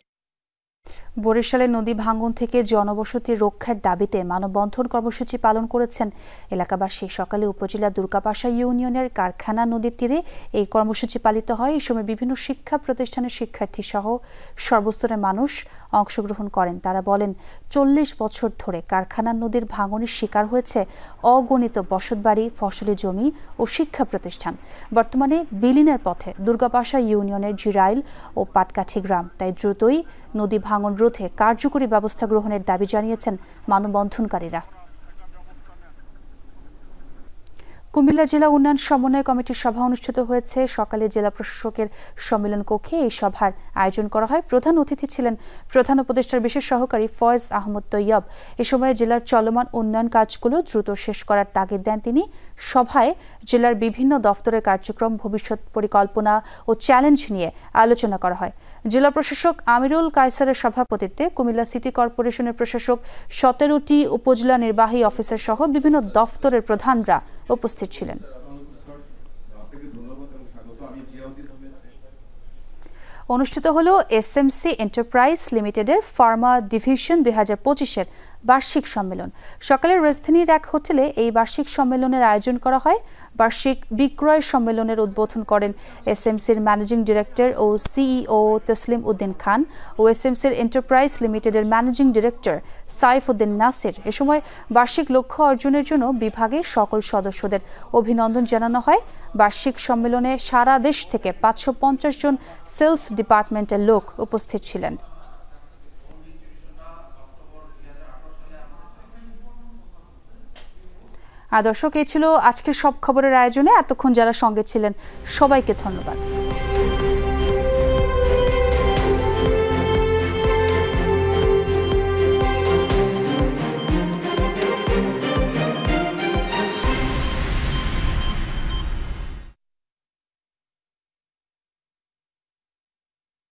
বরিশালে নদী ভাঙন থেকে জনবসতি রক্ষার দাবিতে মানববন্ধন কর্মসূচি পালন করেছেন এলাকাবাসী। সকালে উপজেলা দুর্গাপাশা ইউনিয়নের কারখানা নদীর তীরে এই কর্মসূচি পালিত হয়। এই সময় বিভিন্ন শিক্ষা প্রতিষ্ঠানের শিক্ষার্থী সহ সর্বস্তরের মানুষ অংশগ্রহণ করেন। তারা বলেন 40 বছর ধরে কারখানা নদীর ভাঙনের শিকার হয়েছে অগণিত বসতবাড়ি, ফসলি জমি ও শিক্ষা প্রতিষ্ঠান। বর্তমানে বিলীনের পথে দুর্গাপাশা ইউনিয়নের জিরাইল ও পাটকাঠি গ্রাম। তাই দ্রুতই নদী ভাঙন রোধে কার্যকরী ব্যবস্থা গ্রহণের দাবি জানিয়েছেন মানববন্ধনকারীরা। কুমিল্লা জেলা উন্নয়ন সমন্বয় কমিটির সভা অনুষ্ঠিত হয়েছে। সকালে জেলা প্রশাসকের সম্মেলন কক্ষে এই সভার আয়োজন করা হয়। প্রধান অতিথি ছিলেন প্রধান উপদেষ্টার বিশেষ সহকারী ফয়েজ আহমদ তৈয়ব। এ সময় জেলার চলমান উন্নয়ন কাজগুলো দ্রুত শেষ করার তাগিদ দেন তিনি। সভায় জেলার বিভিন্ন দফতরের কার্যক্রম, ভবিষ্যৎ পরিকল্পনা ও চ্যালেঞ্জ নিয়ে আলোচনা করা হয়। জেলা প্রশাসক আমিরুল কায়সারের সভাপতিত্বে কুমিল্লা সিটি কর্পোরেশনের প্রশাসক, 17টি উপজেলা নির্বাহী অফিসার সহ বিভিন্ন দফতরের প্রধানরা উপস্থিত ছিলেন। অনুষ্ঠিত হলো এসএমসি এন্টারপ্রাইজ লিমিটেডের ফার্মা ডিভিশন 2025-এর বার্ষিক সম্মেলন। সকালে রাজধানীর এক হোটেলে এই বার্ষিক সম্মেলনের আয়োজন করা হয়। বার্ষিক বিক্রয় সম্মেলনের উদ্বোধন করেন এসএমসির ম্যানেজিং ডিরেক্টর ও সিইও তসলিম উদ্দিন খান ও এসএমসির এন্টারপ্রাইজ লিমিটেডের ম্যানেজিং ডিরেক্টর সাইফ উদ্দিন নাসির। এ সময় বার্ষিক লক্ষ্য অর্জনের জন্য বিভাগের সকল সদস্যদের অভিনন্দন জানানো হয়। বার্ষিক সম্মেলনে সারা দেশ থেকে 550 জন সেলস ডিপার্টমেন্টের লোক উপস্থিত ছিলেন। দর্শক, এই ছিল আজকের সব খবরের আয়োজনে। এতক্ষণ যারা সঙ্গে ছিলেন সবাইকে ধন্যবাদ।